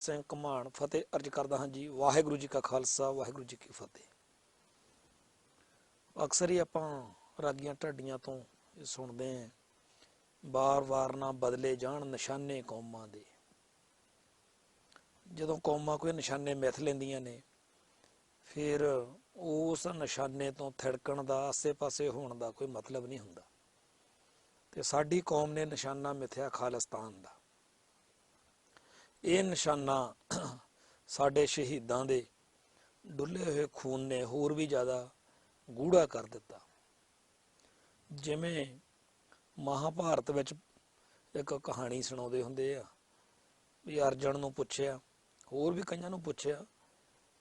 ਸਿੰਘ ਘਮਾਣ ਫਤਿਹ अर्ज करदा हाँ जी। वाहिगुरू जी का खालसा वाहिगुरू जी की फतेह। अक्सर ही आपां रागियां ढाडियां तो सुनते हैं, बार बार ना बदले जान निशाने कौमां दे। जदों कौमां कोई निशाने मिथ लैंदियां ने, फिर उस निशाने तो थिड़कण दा आसे पासे होण दा कोई मतलब नहीं हुंदा। ते साडी कौम ने निशाना मिथया खालिस्तान दा। ਇਹ ਨਿਸ਼ਾਨਾ ਸਾਡੇ ਸ਼ਹੀਦਾਂ ਦੇ ਡੁੱਲੇ ਹੋਏ ਖੂਨ ਨੇ ਹੋਰ ਵੀ ਜ਼ਿਆਦਾ ਗੂੜਾ ਕਰ ਦਿੱਤਾ। ਜਿਵੇਂ ਮਹਾਭਾਰਤ ਵਿੱਚ ਇੱਕ ਕਹਾਣੀ ਸੁਣਾਉਂਦੇ ਹੁੰਦੇ ਆ ਵੀ ਅਰਜਨ ਨੂੰ ਪੁੱਛਿਆ, ਹੋਰ ਵੀ ਕਈਆਂ ਨੂੰ ਪੁੱਛਿਆ,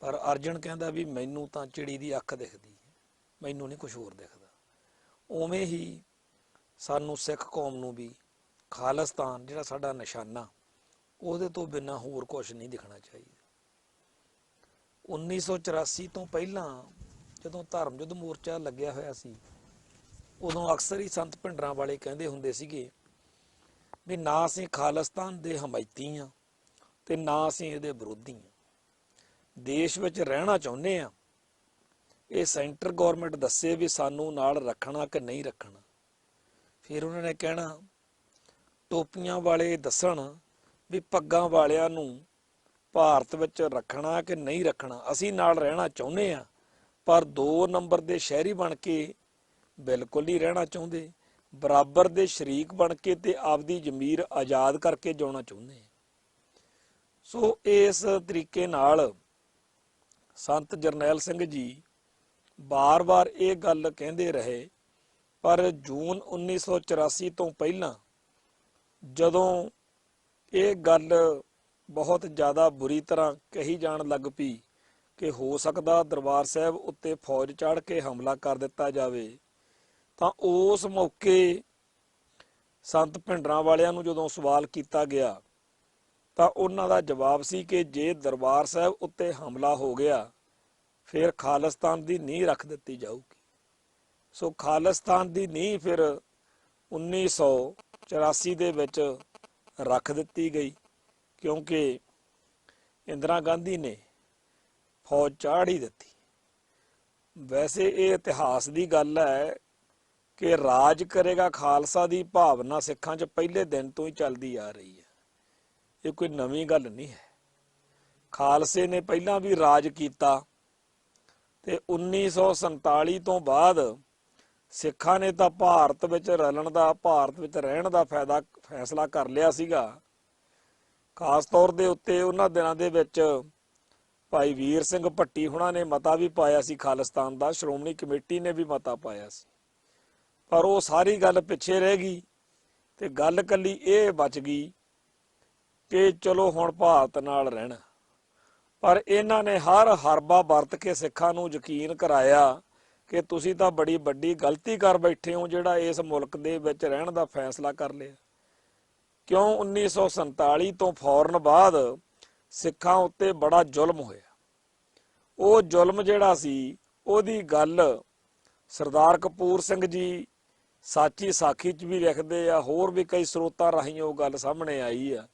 ਪਰ ਅਰਜਨ ਕਹਿੰਦਾ ਵੀ ਮੈਨੂੰ ਤਾਂ ਚਿੜੀ ਦੀ ਅੱਖ ਦਿਖਦੀ ਹੈ, ਮੈਨੂੰ ਨਹੀਂ ਕੁਝ ਹੋਰ ਦਿਖਦਾ। ਉਵੇਂ ਹੀ ਸਾਨੂੰ ਸਿੱਖ ਕੌਮ ਨੂੰ ਵੀ ਖਾਲਿਸਤਾਨ ਜਿਹੜਾ ਸਾਡਾ ਨਿਸ਼ਾਨਾ, ਉਹਦੇ ਤੋਂ ਬਿਨਾਂ ਹੋਰ ਕੁਛ ਨਹੀਂ ਦਿਖਣਾ ਚਾਹੀਦਾ। 1984 ਤੋਂ ਪਹਿਲਾਂ ਜਦੋਂ ਧਰਮ ਯੁੱਧ ਮੋਰਚਾ ਲੱਗਿਆ ਹੋਇਆ ਸੀ, ਉਦੋਂ ਅਕਸਰ ਹੀ ਸੰਤ ਭਿੰਡਰਾਂ ਵਾਲੇ ਕਹਿੰਦੇ ਹੁੰਦੇ ਸੀਗੇ ਵੀ ਨਾ ਅਸੀਂ ਖਾਲਿਸਤਾਨ ਦੇ ਹਮਾਇਤੀ ਹਾਂ ਤੇ ਨਾ ਅਸੀਂ ਇਹਦੇ ਵਿਰੋਧੀ ਹਾਂ। ਦੇਸ਼ ਵਿੱਚ ਰਹਿਣਾ ਚਾਹੁੰਦੇ ਹਾਂ, ਇਹ ਸੈਂਟਰ ਗੌਰਮੈਂਟ ਦੱਸੇ ਵੀ ਸਾਨੂੰ ਨਾਲ ਰੱਖਣਾ ਕਿ ਨਹੀਂ ਰੱਖਣਾ। ਫਿਰ ਉਹਨਾਂ ਨੇ ਕਹਿਣਾ, ਟੋਪੀਆਂ ਵਾਲੇ ਦੱਸਣ ਵੀ ਪੱਗਾਂ ਵਾਲਿਆਂ ਨੂੰ ਭਾਰਤ ਵਿੱਚ ਰੱਖਣਾ ਕਿ ਨਹੀਂ ਰੱਖਣਾ। ਅਸੀਂ ਨਾਲ ਰਹਿਣਾ ਚਾਹੁੰਦੇ ਹਾਂ, ਪਰ 2 ਨੰਬਰ ਦੇ ਸ਼ਹਿਰੀ ਬਣ ਕੇ ਬਿਲਕੁਲ ਨਹੀਂ ਰਹਿਣਾ ਚਾਹੁੰਦੇ, ਬਰਾਬਰ ਦੇ ਸ਼ਰੀਕ ਬਣ ਕੇ ਤੇ ਆਪਦੀ ਜ਼ਮੀਰ ਆਜ਼ਾਦ ਕਰਕੇ ਜਿਉਣਾ ਚਾਹੁੰਦੇ ਹਾਂ। ਸੋ ਇਸ ਤਰੀਕੇ ਨਾਲ ਸੰਤ ਜਰਨੈਲ ਸਿੰਘ ਜੀ ਬਾਰ-ਬਾਰ ਇਹ ਗੱਲ ਕਹਿੰਦੇ ਰਹੇ। ਪਰ ਜੂਨ 1984 ਤੋਂ ਪਹਿਲਾਂ ਜਦੋਂ ਇਹ ਗੱਲ ਬਹੁਤ ਜ਼ਿਆਦਾ ਬੁਰੀ ਤਰ੍ਹਾਂ ਕਹੀ ਜਾਣ ਲੱਗ ਪਈ ਕਿ ਹੋ ਸਕਦਾ ਦਰਬਾਰ ਸਾਹਿਬ ਉੱਤੇ ਫੌਜ ਚੜ੍ਹ ਕੇ ਹਮਲਾ ਕਰ ਦਿੱਤਾ ਜਾਵੇ, ਤਾਂ ਉਸ ਮੌਕੇ ਸੰਤ ਭਿੰਡਰਾਂ ਵਾਲਿਆਂ ਨੂੰ ਜਦੋਂ ਸਵਾਲ ਕੀਤਾ ਗਿਆ ਤਾਂ ਉਹਨਾਂ ਦਾ ਜਵਾਬ ਸੀ ਕਿ ਜੇ ਦਰਬਾਰ ਸਾਹਿਬ ਉੱਤੇ ਹਮਲਾ ਹੋ ਗਿਆ ਫਿਰ ਖਾਲਿਸਤਾਨ ਦੀ ਨੀਂਹ ਰੱਖ ਦਿੱਤੀ ਜਾਊਗੀ। ਸੋ ਖਾਲਿਸਤਾਨ ਦੀ ਨੀਂਹ ਫਿਰ 1984 ਦੇ ਵਿੱਚ ਰੱਖ ਦਿੱਤੀ ਗਈ, ਕਿਉਂਕਿ ਇੰਦਰਾ ਗਾਂਧੀ ਨੇ ਫੌਜ ਚਾੜ ਹੀ ਦਿੱਤੀ। ਵੈਸੇ ਇਹ ਇਤਿਹਾਸ ਦੀ ਗੱਲ ਹੈ ਕਿ ਰਾਜ ਕਰੇਗਾ ਖਾਲਸਾ ਦੀ ਭਾਵਨਾ ਸਿੱਖਾਂ 'ਚ ਪਹਿਲੇ ਦਿਨ ਤੋਂ ਹੀ ਚੱਲਦੀ ਆ ਰਹੀ ਹੈ। ਇਹ ਕੋਈ ਨਵੀਂ ਗੱਲ ਨਹੀਂ ਹੈ। ਖਾਲਸੇ ਨੇ ਪਹਿਲਾਂ ਵੀ ਰਾਜ ਕੀਤਾ ਤੇ 1947 ਤੋਂ ਬਾਅਦ ਸਿੱਖਾਂ ਨੇ ਤਾਂ ਭਾਰਤ ਵਿੱਚ ਰਲਣ ਦਾ, ਭਾਰਤ ਵਿੱਚ ਰਹਿਣ ਦਾ ਫੈਸਲਾ ਕਰ ਲਿਆ ਸੀਗਾ। ਖਾਸ ਤੌਰ ਦੇ ਉੱਤੇ ਉਹਨਾਂ ਦਿਨਾਂ ਦੇ ਵਿੱਚ ਭਾਈ ਵੀਰ ਸਿੰਘ ਭੱਟੀ ਹੁਣਾਂ ਨੇ ਮਤਾ ਵੀ ਪਾਇਆ ਸੀ ਖਾਲਿਸਤਾਨ ਦਾ, ਸ਼੍ਰੋਮਣੀ ਕਮੇਟੀ ਨੇ ਵੀ ਮਤਾ ਪਾਇਆ ਸੀ, ਪਰ ਉਹ ਸਾਰੀ ਗੱਲ ਪਿੱਛੇ ਰਹਿ ਗਈ ਤੇ ਗੱਲ ਕੱਲੀ ਇਹ ਬਚ ਗਈ ਕਿ ਚਲੋ ਹੁਣ ਭਾਰਤ ਨਾਲ ਰਹਿਣਾ। ਪਰ ਇਹਨਾਂ ਨੇ ਹਰ ਹਰਬਾ ਵਰਤ ਕੇ ਸਿੱਖਾਂ ਨੂੰ ਯਕੀਨ ਕਰਾਇਆ ਕਿ ਤੁਸੀਂ ਤਾਂ ਬੜੀ ਵੱਡੀ ਗਲਤੀ ਕਰ ਬੈਠੇ ਹੋ ਜਿਹੜਾ ਇਸ ਮੁਲਕ ਦੇ ਵਿੱਚ ਰਹਿਣ ਦਾ ਫੈਸਲਾ ਕਰ ਲਿਆ। ਕਿਉਂ 1947 ਤੋਂ ਫੌਰਨ ਬਾਅਦ ਸਿੱਖਾਂ ਉੱਤੇ ਬੜਾ ਜ਼ੁਲਮ ਹੋਇਆ। ਉਹ ਜ਼ੁਲਮ ਜਿਹੜਾ ਸੀ ਉਹਦੀ ਗੱਲ ਸਰਦਾਰ ਕਪੂਰ ਸਿੰਘ ਜੀ ਸਾਚੀ ਸਾਖੀ 'ਚ ਵੀ ਲਿਖਦੇ ਆ, ਹੋਰ ਵੀ ਕਈ ਸਰੋਤਾਂ ਰਾਹੀਂ ਉਹ ਗੱਲ ਸਾਹਮਣੇ ਆਈ ਆ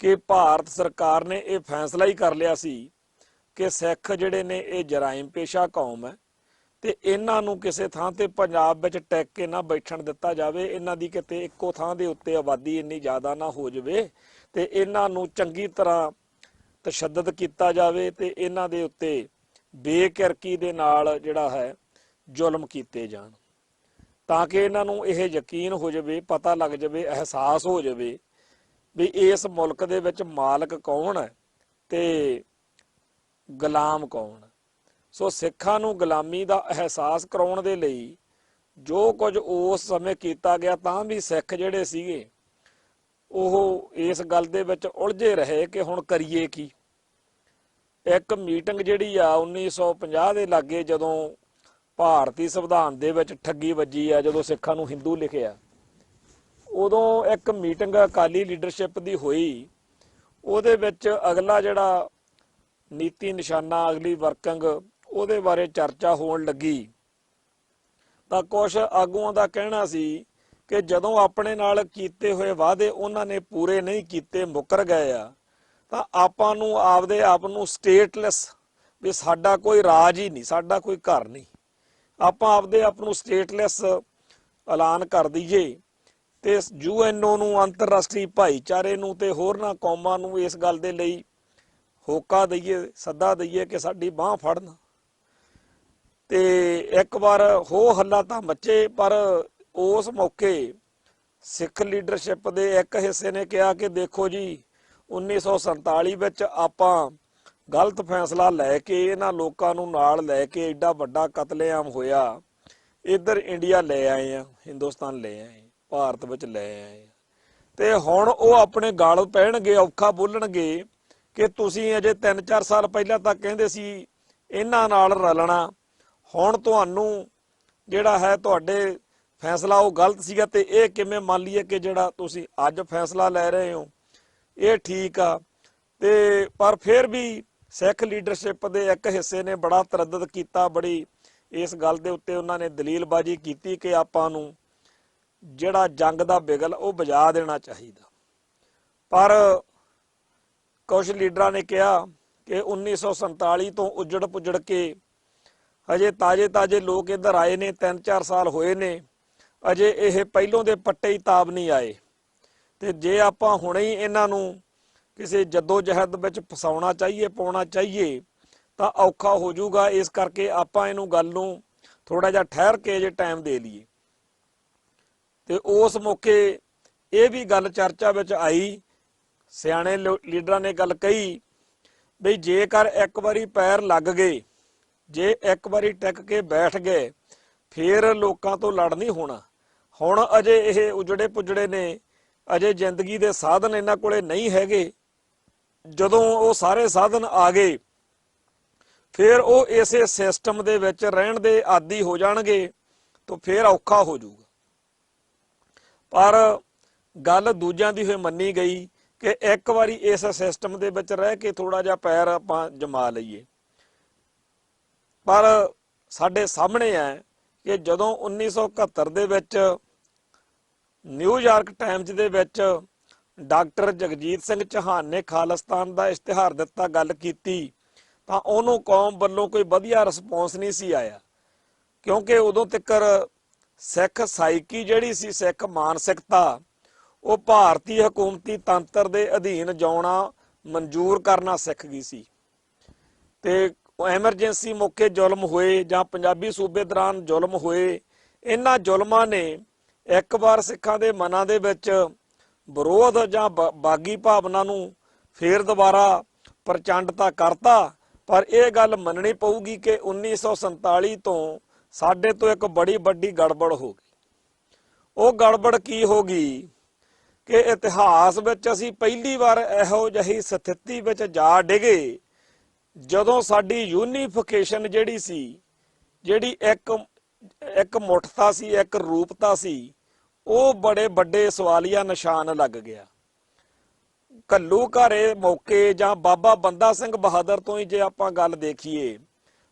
ਕਿ ਭਾਰਤ ਸਰਕਾਰ ਨੇ ਇਹ ਫੈਸਲਾ ਹੀ ਕਰ ਲਿਆ ਸੀ ਕਿ ਸਿੱਖ ਜਿਹੜੇ ਨੇ ਇਹ ਜਰਾਇਮ ਪੇਸ਼ਾ ਕੌਮ ਹੈ ਤੇ ਇਹਨਾਂ ਨੂੰ ਕਿਸੇ ਥਾਂ ਤੇ ਪੰਜਾਬ ਵਿੱਚ ਟਿਕ ਕੇ ਨਾ ਬੈਠਣ ਦਿੱਤਾ ਜਾਵੇ। ਇਹਨਾਂ ਦੀ ਕਿਤੇ ਇੱਕੋ ਥਾਂ ਦੇ ਉੱਤੇ ਆਬਾਦੀ ਇੰਨੀ ਜ਼ਿਆਦਾ ਨਾ ਹੋ ਜਾਵੇ ਤੇ ਇਹਨਾਂ ਨੂੰ ਚੰਗੀ ਤਰ੍ਹਾਂ ਤਸ਼ੱਦਦ ਕੀਤਾ ਜਾਵੇ ਤੇ ਇਹਨਾਂ ਦੇ ਉੱਤੇ ਬੇਕਿਰਕੀ ਦੇ ਨਾਲ ਜਿਹੜਾ ਹੈ ਜ਼ੁਲਮ ਕੀਤੇ ਜਾਣ, ਤਾਂ ਕਿ ਇਹਨਾਂ ਨੂੰ ਇਹ ਯਕੀਨ ਹੋ ਜਾਵੇ, ਪਤਾ ਲੱਗ ਜਾਵੇ, ਅਹਿਸਾਸ ਹੋ ਜਾਵੇ ਵੀ ਇਸ ਮੁਲਕ ਦੇ ਵਿੱਚ ਮਾਲਕ ਕੌਣ ਹੈ ਤੇ ਗੁਲਾਮ ਕੌਣ ਹੈ। ਸੋ ਸਿੱਖਾਂ ਨੂੰ ਗੁਲਾਮੀ ਦਾ ਅਹਿਸਾਸ ਕਰਾਉਣ ਦੇ ਲਈ ਜੋ ਕੁਝ ਉਸ ਸਮੇਂ ਕੀਤਾ ਗਿਆ, ਤਾਂ ਵੀ ਸਿੱਖ ਜਿਹੜੇ ਸੀਗੇ ਉਹ ਇਸ ਗੱਲ ਦੇ ਵਿੱਚ ਉਲਝੇ ਰਹੇ ਕਿ ਹੁਣ ਕਰੀਏ ਕੀ। ਇੱਕ ਮੀਟਿੰਗ ਜਿਹੜੀ ਆ 1950 ਦੇ ਲਾਗੇ, ਜਦੋਂ ਭਾਰਤੀ ਸੰਵਿਧਾਨ ਦੇ ਵਿੱਚ ਠੱਗੀ ਵੱਜੀ ਆ, ਜਦੋਂ ਸਿੱਖਾਂ ਨੂੰ ਹਿੰਦੂ ਲਿਖਿਆ, ਉਦੋਂ ਇੱਕ ਮੀਟਿੰਗ ਅਕਾਲੀ ਲੀਡਰਸ਼ਿਪ ਦੀ ਹੋਈ। ਉਹਦੇ ਵਿੱਚ ਅਗਲਾ ਜਿਹੜਾ ਨੀਤੀ ਨਿਸ਼ਾਨਾ, ਅਗਲੀ ਵਰਕਿੰਗ, ਉਹਦੇ ਬਾਰੇ ਚਰਚਾ ਹੋਣ ਲੱਗੀ ਤਾਂ ਕੁਝ ਆਗੂਆਂ ਦਾ ਕਹਿਣਾ ਸੀ ਕਿ ਜਦੋਂ ਆਪਣੇ ਨਾਲ ਕੀਤੇ ਹੋਏ ਵਾਅਦੇ ਉਹਨਾਂ ਨੇ ਪੂਰੇ ਨਹੀਂ ਕੀਤੇ, ਮੁੱਕਰ ਗਏ ਆ, ਤਾਂ ਆਪਾਂ ਨੂੰ ਆਪਦੇ ਆਪ ਨੂੰ ਸਟੇਟਲੈਸ, ਵੀ ਸਾਡਾ ਕੋਈ ਰਾਜ ਹੀ ਨਹੀਂ, ਸਾਡਾ ਕੋਈ ਘਰ ਨਹੀਂ, ਆਪਾਂ ਆਪਦੇ ਆਪ ਨੂੰ ਸਟੇਟਲੈਸ ਐਲਾਨ ਕਰ ਦਈਏ ਤੇ ਯੂਐਨਓ ਨੂੰ, ਅੰਤਰਰਾਸ਼ਟਰੀ ਭਾਈਚਾਰੇ ਨੂੰ ਤੇ ਹੋਰਨਾਂ ਕੌਮਾਂ ਨੂੰ ਇਸ ਗੱਲ ਦੇ ਲਈ ਹੋਕਾ ਦਈਏ, ਸੱਦਾ ਦਈਏ ਕਿ ਸਾਡੀ ਬਾਂਹ ਫੜਨ। ਤੇ ਇੱਕ ਵਾਰ ਹੋ ਹੱਲਾ ਤਾਂ ਮੱਚੇ, ਪਰ ਉਸ ਮੌਕੇ ਸਿੱਖ ਲੀਡਰਸ਼ਿਪ ਦੇ ਇੱਕ ਹਿੱਸੇ ਨੇ ਕਿਹਾ ਕਿ ਦੇਖੋ ਜੀ 1947 ਵਿੱਚ ਆਪਾਂ ਗਲਤ ਫੈਸਲਾ ਲੈ ਕੇ ਇਹਨਾਂ ਲੋਕਾਂ ਨੂੰ ਨਾਲ ਲੈ ਕੇ ਐਡਾ ਵੱਡਾ ਕਤਲੇਆਮ ਹੋਇਆ, ਇੱਧਰ ਇੰਡੀਆ ਲੈ ਆਏ ਆ, ਹਿੰਦੁਸਤਾਨ ਲੈ ਆਏ, ਭਾਰਤ ਵਿੱਚ ਲੈ ਆਏ, ਤੇ ਹੁਣ ਉਹ ਆਪਣੇ ਗਲ ਪੈਣਗੇ, ਔਖਾ ਬੋਲਣਗੇ ਕਿ ਤੁਸੀਂ ਅਜੇ 3-4 ਸਾਲ ਪਹਿਲਾਂ ਤਾਂ ਕਹਿੰਦੇ ਸੀ ਇਹਨਾਂ ਨਾਲ ਰਲਣਾ, ਹੁਣ ਤੁਹਾਨੂੰ ਜਿਹੜਾ ਹੈ ਤੁਹਾਡੇ ਫੈਸਲਾ ਉਹ ਗਲਤ ਸੀਗਾ, ਤੇ ਇਹ ਕਿਵੇਂ ਮੰਨ ਲਈਏ ਕਿ ਜਿਹੜਾ ਤੁਸੀਂ ਅੱਜ ਫੈਸਲਾ ਲੈ ਰਹੇ ਹੋ ਇਹ ਠੀਕ ਆ। ਤੇ ਪਰ ਫਿਰ ਵੀ ਸਿੱਖ ਲੀਡਰਸ਼ਿਪ ਦੇ ਇੱਕ ਹਿੱਸੇ ਨੇ ਬੜਾ ਤਰੱਦਦ ਕੀਤਾ, ਬੜੀ ਇਸ ਗੱਲ ਦੇ ਉੱਤੇ ਉਹਨਾਂ ਨੇ ਦਲੀਲਬਾਜ਼ੀ ਕੀਤੀ ਕਿ ਆਪਾਂ ਨੂੰ ਜਿਹੜਾ ਜੰਗ ਦਾ ਬਿਗਲ ਉਹ ਵਜਾ ਦੇਣਾ ਚਾਹੀਦਾ। ਪਰ ਕੁਝ ਲੀਡਰਾਂ ਨੇ ਕਿਹਾ ਕਿ 1947 ਤੋਂ ਉੱਜੜ ਪੁੱਜੜ ਕੇ ਅਜੇ ਤਾਜ਼ੇ ਲੋਕ ਇੱਧਰ ਆਏ ਨੇ, 3-4 ਸਾਲ ਹੋਏ ਨੇ, ਅਜੇ ਇਹ ਪਹਿਲੋਂ ਦੇ ਪੱਟੇ ਹੀ ਤਾਬ ਨਹੀਂ ਆਏ, ਤੇ ਜੇ ਆਪਾਂ ਹੁਣੇ ਹੀ ਇਹਨਾਂ ਨੂੰ ਕਿਸੇ ਜੱਦੋ ਜਹਿਦ ਵਿੱਚ ਫਸਾਉਣਾ ਚਾਹੀਏ, ਪਾਉਣਾ ਚਾਹੀਏ ਤਾਂ ਔਖਾ ਹੋ ਜਾਊਗਾ। ਇਸ ਕਰਕੇ ਆਪਾਂ ਇਹਨੂੰ ਗੱਲ ਨੂੰ ਥੋੜਾ ਜਿਹਾ ਠਹਿਰ ਕੇ ਜੇ ਟਾਈਮ ਦੇ ਲਈਏ। ਤੇ ਉਸ ਮੌਕੇ ਇਹ ਵੀ ਗੱਲ ਚਰਚਾ ਵਿੱਚ ਆਈ, ਸਿਆਣੇ ਲੀਡਰਾਂ ਨੇ ਗੱਲ ਕਹੀ ਬਈ ਜੇਕਰ ਇੱਕ ਵਾਰੀ ਪੈਰ ਲੱਗ ਗਏ, ਜੇ ਇੱਕ ਵਾਰੀ ਟਿਕ ਕੇ ਬੈਠ ਗਏ, ਫਿਰ ਲੋਕਾਂ ਤੋਂ ਲੜ ਨਹੀਂ ਹੋਣਾ। ਹੁਣ ਅਜੇ ਇਹ ਉਜੜੇ ਪੁਜੜੇ ਨੇ, ਅਜੇ ਜ਼ਿੰਦਗੀ ਦੇ ਸਾਧਨ ਇਹਨਾਂ ਕੋਲੇ ਨਹੀਂ ਹੈਗੇ। ਜਦੋਂ ਉਹ ਸਾਰੇ ਸਾਧਨ ਆ ਗਏ ਫਿਰ ਉਹ ਇਸੇ ਸਿਸਟਮ ਦੇ ਵਿੱਚ ਰਹਿਣ ਦੇ ਆਦੀ ਹੋ ਜਾਣਗੇ, ਤਾਂ ਫਿਰ ਔਖਾ ਹੋ ਜਾਊਗਾ। ਪਰ ਗੱਲ ਦੂਜਿਆਂ ਦੀ ਹੋਈ ਮੰਨੀ ਗਈ ਕਿ ਇੱਕ ਵਾਰੀ ਇਸ ਸਿਸਟਮ ਦੇ ਵਿੱਚ ਰਹਿ ਕੇ ਥੋੜਾ ਜਿਹਾ ਪੈਰ ਆਪਾਂ ਜਮਾ ਲਈਏ। ਪਰ ਸਾਡੇ ਸਾਹਮਣੇ ਹੈ ਕਿ ਜਦੋਂ 1971 ਦੇ ਵਿੱਚ ਨਿਊਯਾਰਕ ਟਾਈਮਜ਼ ਦੇ ਵਿੱਚ ਡਾਕਟਰ ਜਗਜੀਤ ਸਿੰਘ ਚੌਹਾਨ ਨੇ ਖਾਲਿਸਤਾਨ ਦਾ ਇਸ਼ਤਿਹਾਰ ਦਿੱਤਾ, ਗੱਲ ਕੀਤੀ, ਤਾਂ ਉਹਨੂੰ ਕੌਮ ਵੱਲੋਂ ਕੋਈ ਵਧੀਆ ਰਿਸਪੌਂਸ ਨਹੀਂ ਸੀ ਆਇਆ, ਕਿਉਂਕਿ ਉਦੋਂ ਤੱਕ ਸਿੱਖ ਸਾਈਕੀ ਜਿਹੜੀ ਸੀ, ਸਿੱਖ ਮਾਨਸਿਕਤਾ, ਉਹ ਭਾਰਤੀ ਹਕੂਮਤੀ ਤੰਤਰ ਦੇ ਅਧੀਨ ਜਿਉਣਾ ਮਨਜ਼ੂਰ ਕਰਨਾ ਸਿੱਖ ਗਈ ਸੀ। ਤੇ ਐਮਰਜੈਂਸੀ ਮੌਕੇ ਜ਼ੁਲਮ ਹੋਏ ਜਾਂ ਪੰਜਾਬੀ ਸੂਬੇ ਦੌਰਾਨ ਜ਼ੁਲਮ ਹੋਏ, ਇਹਨਾਂ ਜ਼ੁਲਮਾਂ ਨੇ ਇੱਕ ਵਾਰ ਸਿੱਖਾਂ ਦੇ ਮਨਾਂ ਦੇ ਵਿੱਚ ਵਿਰੋਧ ਜਾਂ ਬਾਗੀ ਭਾਵਨਾ ਨੂੰ ਫੇਰ ਦੁਬਾਰਾ ਪ੍ਰਚੰਡਤਾ ਕਰਤਾ। ਪਰ ਇਹ ਗੱਲ ਮੰਨਣੀ ਪਊਗੀ ਕਿ 1947 ਤੋਂ ਸਾਡੇ ਤੋਂ ਇੱਕ ਬੜੀ ਵੱਡੀ ਗੜਬੜ ਹੋ ਗਈ। ਉਹ ਗੜਬੜ ਕੀ ਹੋ ਗਈ ਕਿ ਇਤਿਹਾਸ ਵਿੱਚ ਅਸੀਂ ਪਹਿਲੀ ਵਾਰ ਇਹੋ ਜਿਹੀ ਸਥਿਤੀ ਵਿੱਚ ਜਾ ਡਿਗੇ ਜਦੋਂ ਸਾਡੀ ਯੂਨੀਫਿਕੇਸ਼ਨ ਜਿਹੜੀ ਸੀ, ਜਿਹੜੀ ਇੱਕ ਮੁੱਠਤਾ ਸੀ, ਇੱਕ ਰੂਪਤਾ ਸੀ, ਉਹ ਬੜੇ ਵੱਡੇ ਸਵਾਲੀਆ ਨਿਸ਼ਾਨ ਲੱਗ ਗਿਆ। ਘੱਲੂਘਾਰੇ ਮੌਕੇ ਜਾਂ ਬਾਬਾ ਬੰਦਾ ਸਿੰਘ ਬਹਾਦਰ ਤੋਂ ਹੀ ਜੇ ਆਪਾਂ ਗੱਲ ਦੇਖੀਏ,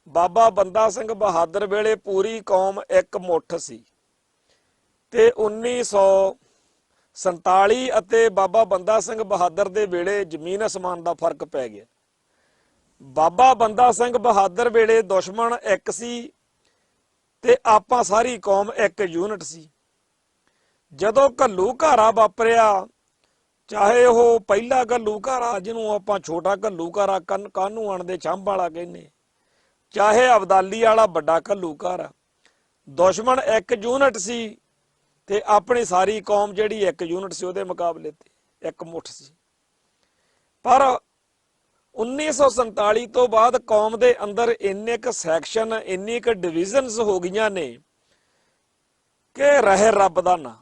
ਬਾਬਾ ਬੰਦਾ ਸਿੰਘ ਬਹਾਦਰ ਵੇਲੇ ਪੂਰੀ ਕੌਮ ਇੱਕ ਮੁੱਠ ਸੀ, ਤੇ 1947 ਅਤੇ ਬਾਬਾ ਬੰਦਾ ਸਿੰਘ ਬਹਾਦਰ ਦੇ ਵੇਲੇ ਜ਼ਮੀਨ ਅਸਮਾਨ ਦਾ ਫਰਕ ਪੈ ਗਿਆ। ਬਾਬਾ ਬੰਦਾ ਸਿੰਘ ਬਹਾਦਰ ਵੇਲੇ ਦੁਸ਼ਮਣ ਇੱਕ ਸੀ ਤੇ ਆਪਾਂ ਸਾਰੀ ਕੌਮ ਇੱਕ ਯੂਨਿਟ ਸੀ। ਜਦੋਂ ਘੱਲੂਘਾਰਾ ਵਾਪਰਿਆ, ਚਾਹੇ ਉਹ ਪਹਿਲਾ ਘੱਲੂਘਾਰਾ ਜਿਹਨੂੰ ਆਪਾਂ ਛੋਟਾ ਘੱਲੂਘਾਰਾ ਕਾਹਨੂੰਆਣ ਦੇ ਛੰਭ ਵਾਲਾ ਕਹਿੰਦੇ, ਚਾਹੇ ਅਬਦਾਲੀ ਵਾਲਾ ਵੱਡਾ ਘੱਲੂਘਾਰਾ, ਦੁਸ਼ਮਣ ਇੱਕ ਯੂਨਿਟ ਸੀ ਤੇ ਆਪਣੀ ਸਾਰੀ ਕੌਮ ਜਿਹੜੀ ਇੱਕ ਯੂਨਿਟ ਸੀ ਉਹਦੇ ਮੁਕਾਬਲੇ ਤੇ ਇੱਕ ਮੁੱਠ ਸੀ। ਪਰ 1947 ਤੋਂ ਬਾਅਦ ਕੌਮ ਦੇ ਅੰਦਰ ਇੰਨੇ ਕੁ ਸੈਕਸ਼ਨ, ਇੰਨੀ ਕੁ ਡਿਵੀਜ਼ਨਸ ਹੋ ਗਈਆਂ ਨੇ ਕਿ ਰਹੇ ਰੱਬ ਦਾ ਨਾਂ।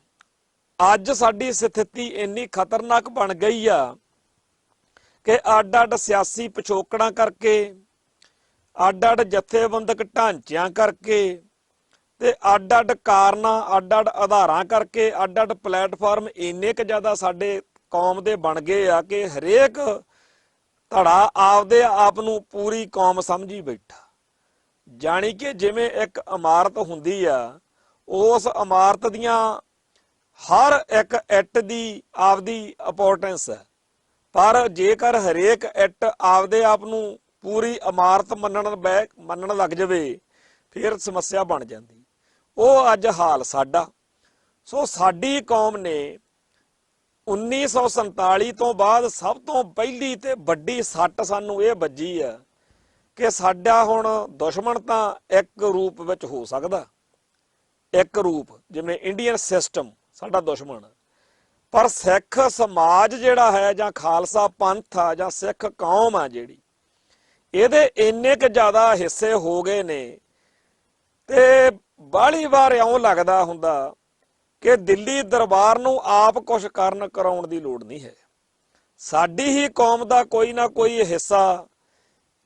ਅੱਜ ਸਾਡੀ ਸਥਿਤੀ ਇੰਨੀ ਖਤਰਨਾਕ ਬਣ ਗਈ ਆ ਕਿ ਅੱਡ-ਅੱਡ ਸਿਆਸੀ ਪਿਛੋਕੜਾਂ ਕਰਕੇ, ਅੱਡ-ਅੱਡ ਜਥੇਬੰਦਕ ਢਾਂਚਿਆਂ ਕਰਕੇ, ਤੇ ਅੱਡ-ਅੱਡ ਕਾਰਨਾਂ, ਅੱਡ-ਅੱਡ ਆਧਾਰਾਂ ਕਰਕੇ, ਅੱਡ-ਅੱਡ ਪਲੇਟਫਾਰਮ ਇੰਨੇ ਕੁ ਜ਼ਿਆਦਾ ਸਾਡੇ ਕੌਮ ਦੇ ਬਣ ਗਏ ਆ ਕਿ ਹਰੇਕ ਧੜਾ ਆਪਦੇ ਆਪ ਨੂੰ ਪੂਰੀ ਕੌਮ ਸਮਝੀ ਬੈਠਾ। ਜਾਣੀ ਕਿ ਜਿਵੇਂ ਇੱਕ ਇਮਾਰਤ ਹੁੰਦੀ ਆ, ਉਸ ਇਮਾਰਤ ਦੀਆਂ ਹਰ ਇੱਕ ਇੱਟ ਦੀ ਆਪਦੀ ਇੰਪੋਰਟੈਂਸ ਹੈ, ਪਰ ਜੇਕਰ ਹਰੇਕ ਇੱਟ ਆਪਦੇ ਆਪ ਨੂੰ ਪੂਰੀ ਇਮਾਰਤ ਮੰਨਣ ਲੱਗ ਜਾਵੇ ਫਿਰ ਸਮੱਸਿਆ ਬਣ ਜਾਂਦੀ। ਉਹ ਅੱਜ ਹਾਲ ਸਾਡਾ। ਸੋ ਸਾਡੀ ਕੌਮ ਨੇ 1947 ਤੋਂ ਬਾਅਦ ਸਭ ਤੋਂ ਪਹਿਲੀ ਤੇ ਵੱਡੀ ਸੱਟ ਸਾਨੂੰ ਇਹ ਵੱਜੀ ਆ ਕਿ ਸਾਡਾ ਹੁਣ ਦੁਸ਼ਮਣ ਤਾਂ ਇੱਕ ਰੂਪ ਵਿੱਚ ਹੋ ਸਕਦਾ, ਇੱਕ ਰੂਪ ਜਿਵੇਂ ਇੰਡੀਅਨ ਸਿਸਟਮ ਸਾਡਾ ਦੁਸ਼ਮਣ, ਪਰ ਸਿੱਖ ਸਮਾਜ ਜਿਹੜਾ ਹੈ ਜਾਂ ਖਾਲਸਾ ਪੰਥ ਆ ਜਾਂ ਸਿੱਖ ਕੌਮ ਆ ਜਿਹੜੀ, ਇਹਦੇ ਇੰਨੇ ਕੁ ਜ਼ਿਆਦਾ ਹਿੱਸੇ ਹੋ ਗਏ ਨੇ ਤੇ ਬਾਹਲੀ ਵਾਰ ਇਉਂ ਲੱਗਦਾ ਹੁੰਦਾ ਕਿ ਦਿੱਲੀ ਦਰਬਾਰ ਨੂੰ ਆਪ ਕੁਝ ਕਰਾਉਣ ਦੀ ਲੋੜ ਨਹੀਂ ਹੈ। ਸਾਡੀ ਹੀ ਕੌਮ ਦਾ ਕੋਈ ਨਾ ਕੋਈ ਹਿੱਸਾ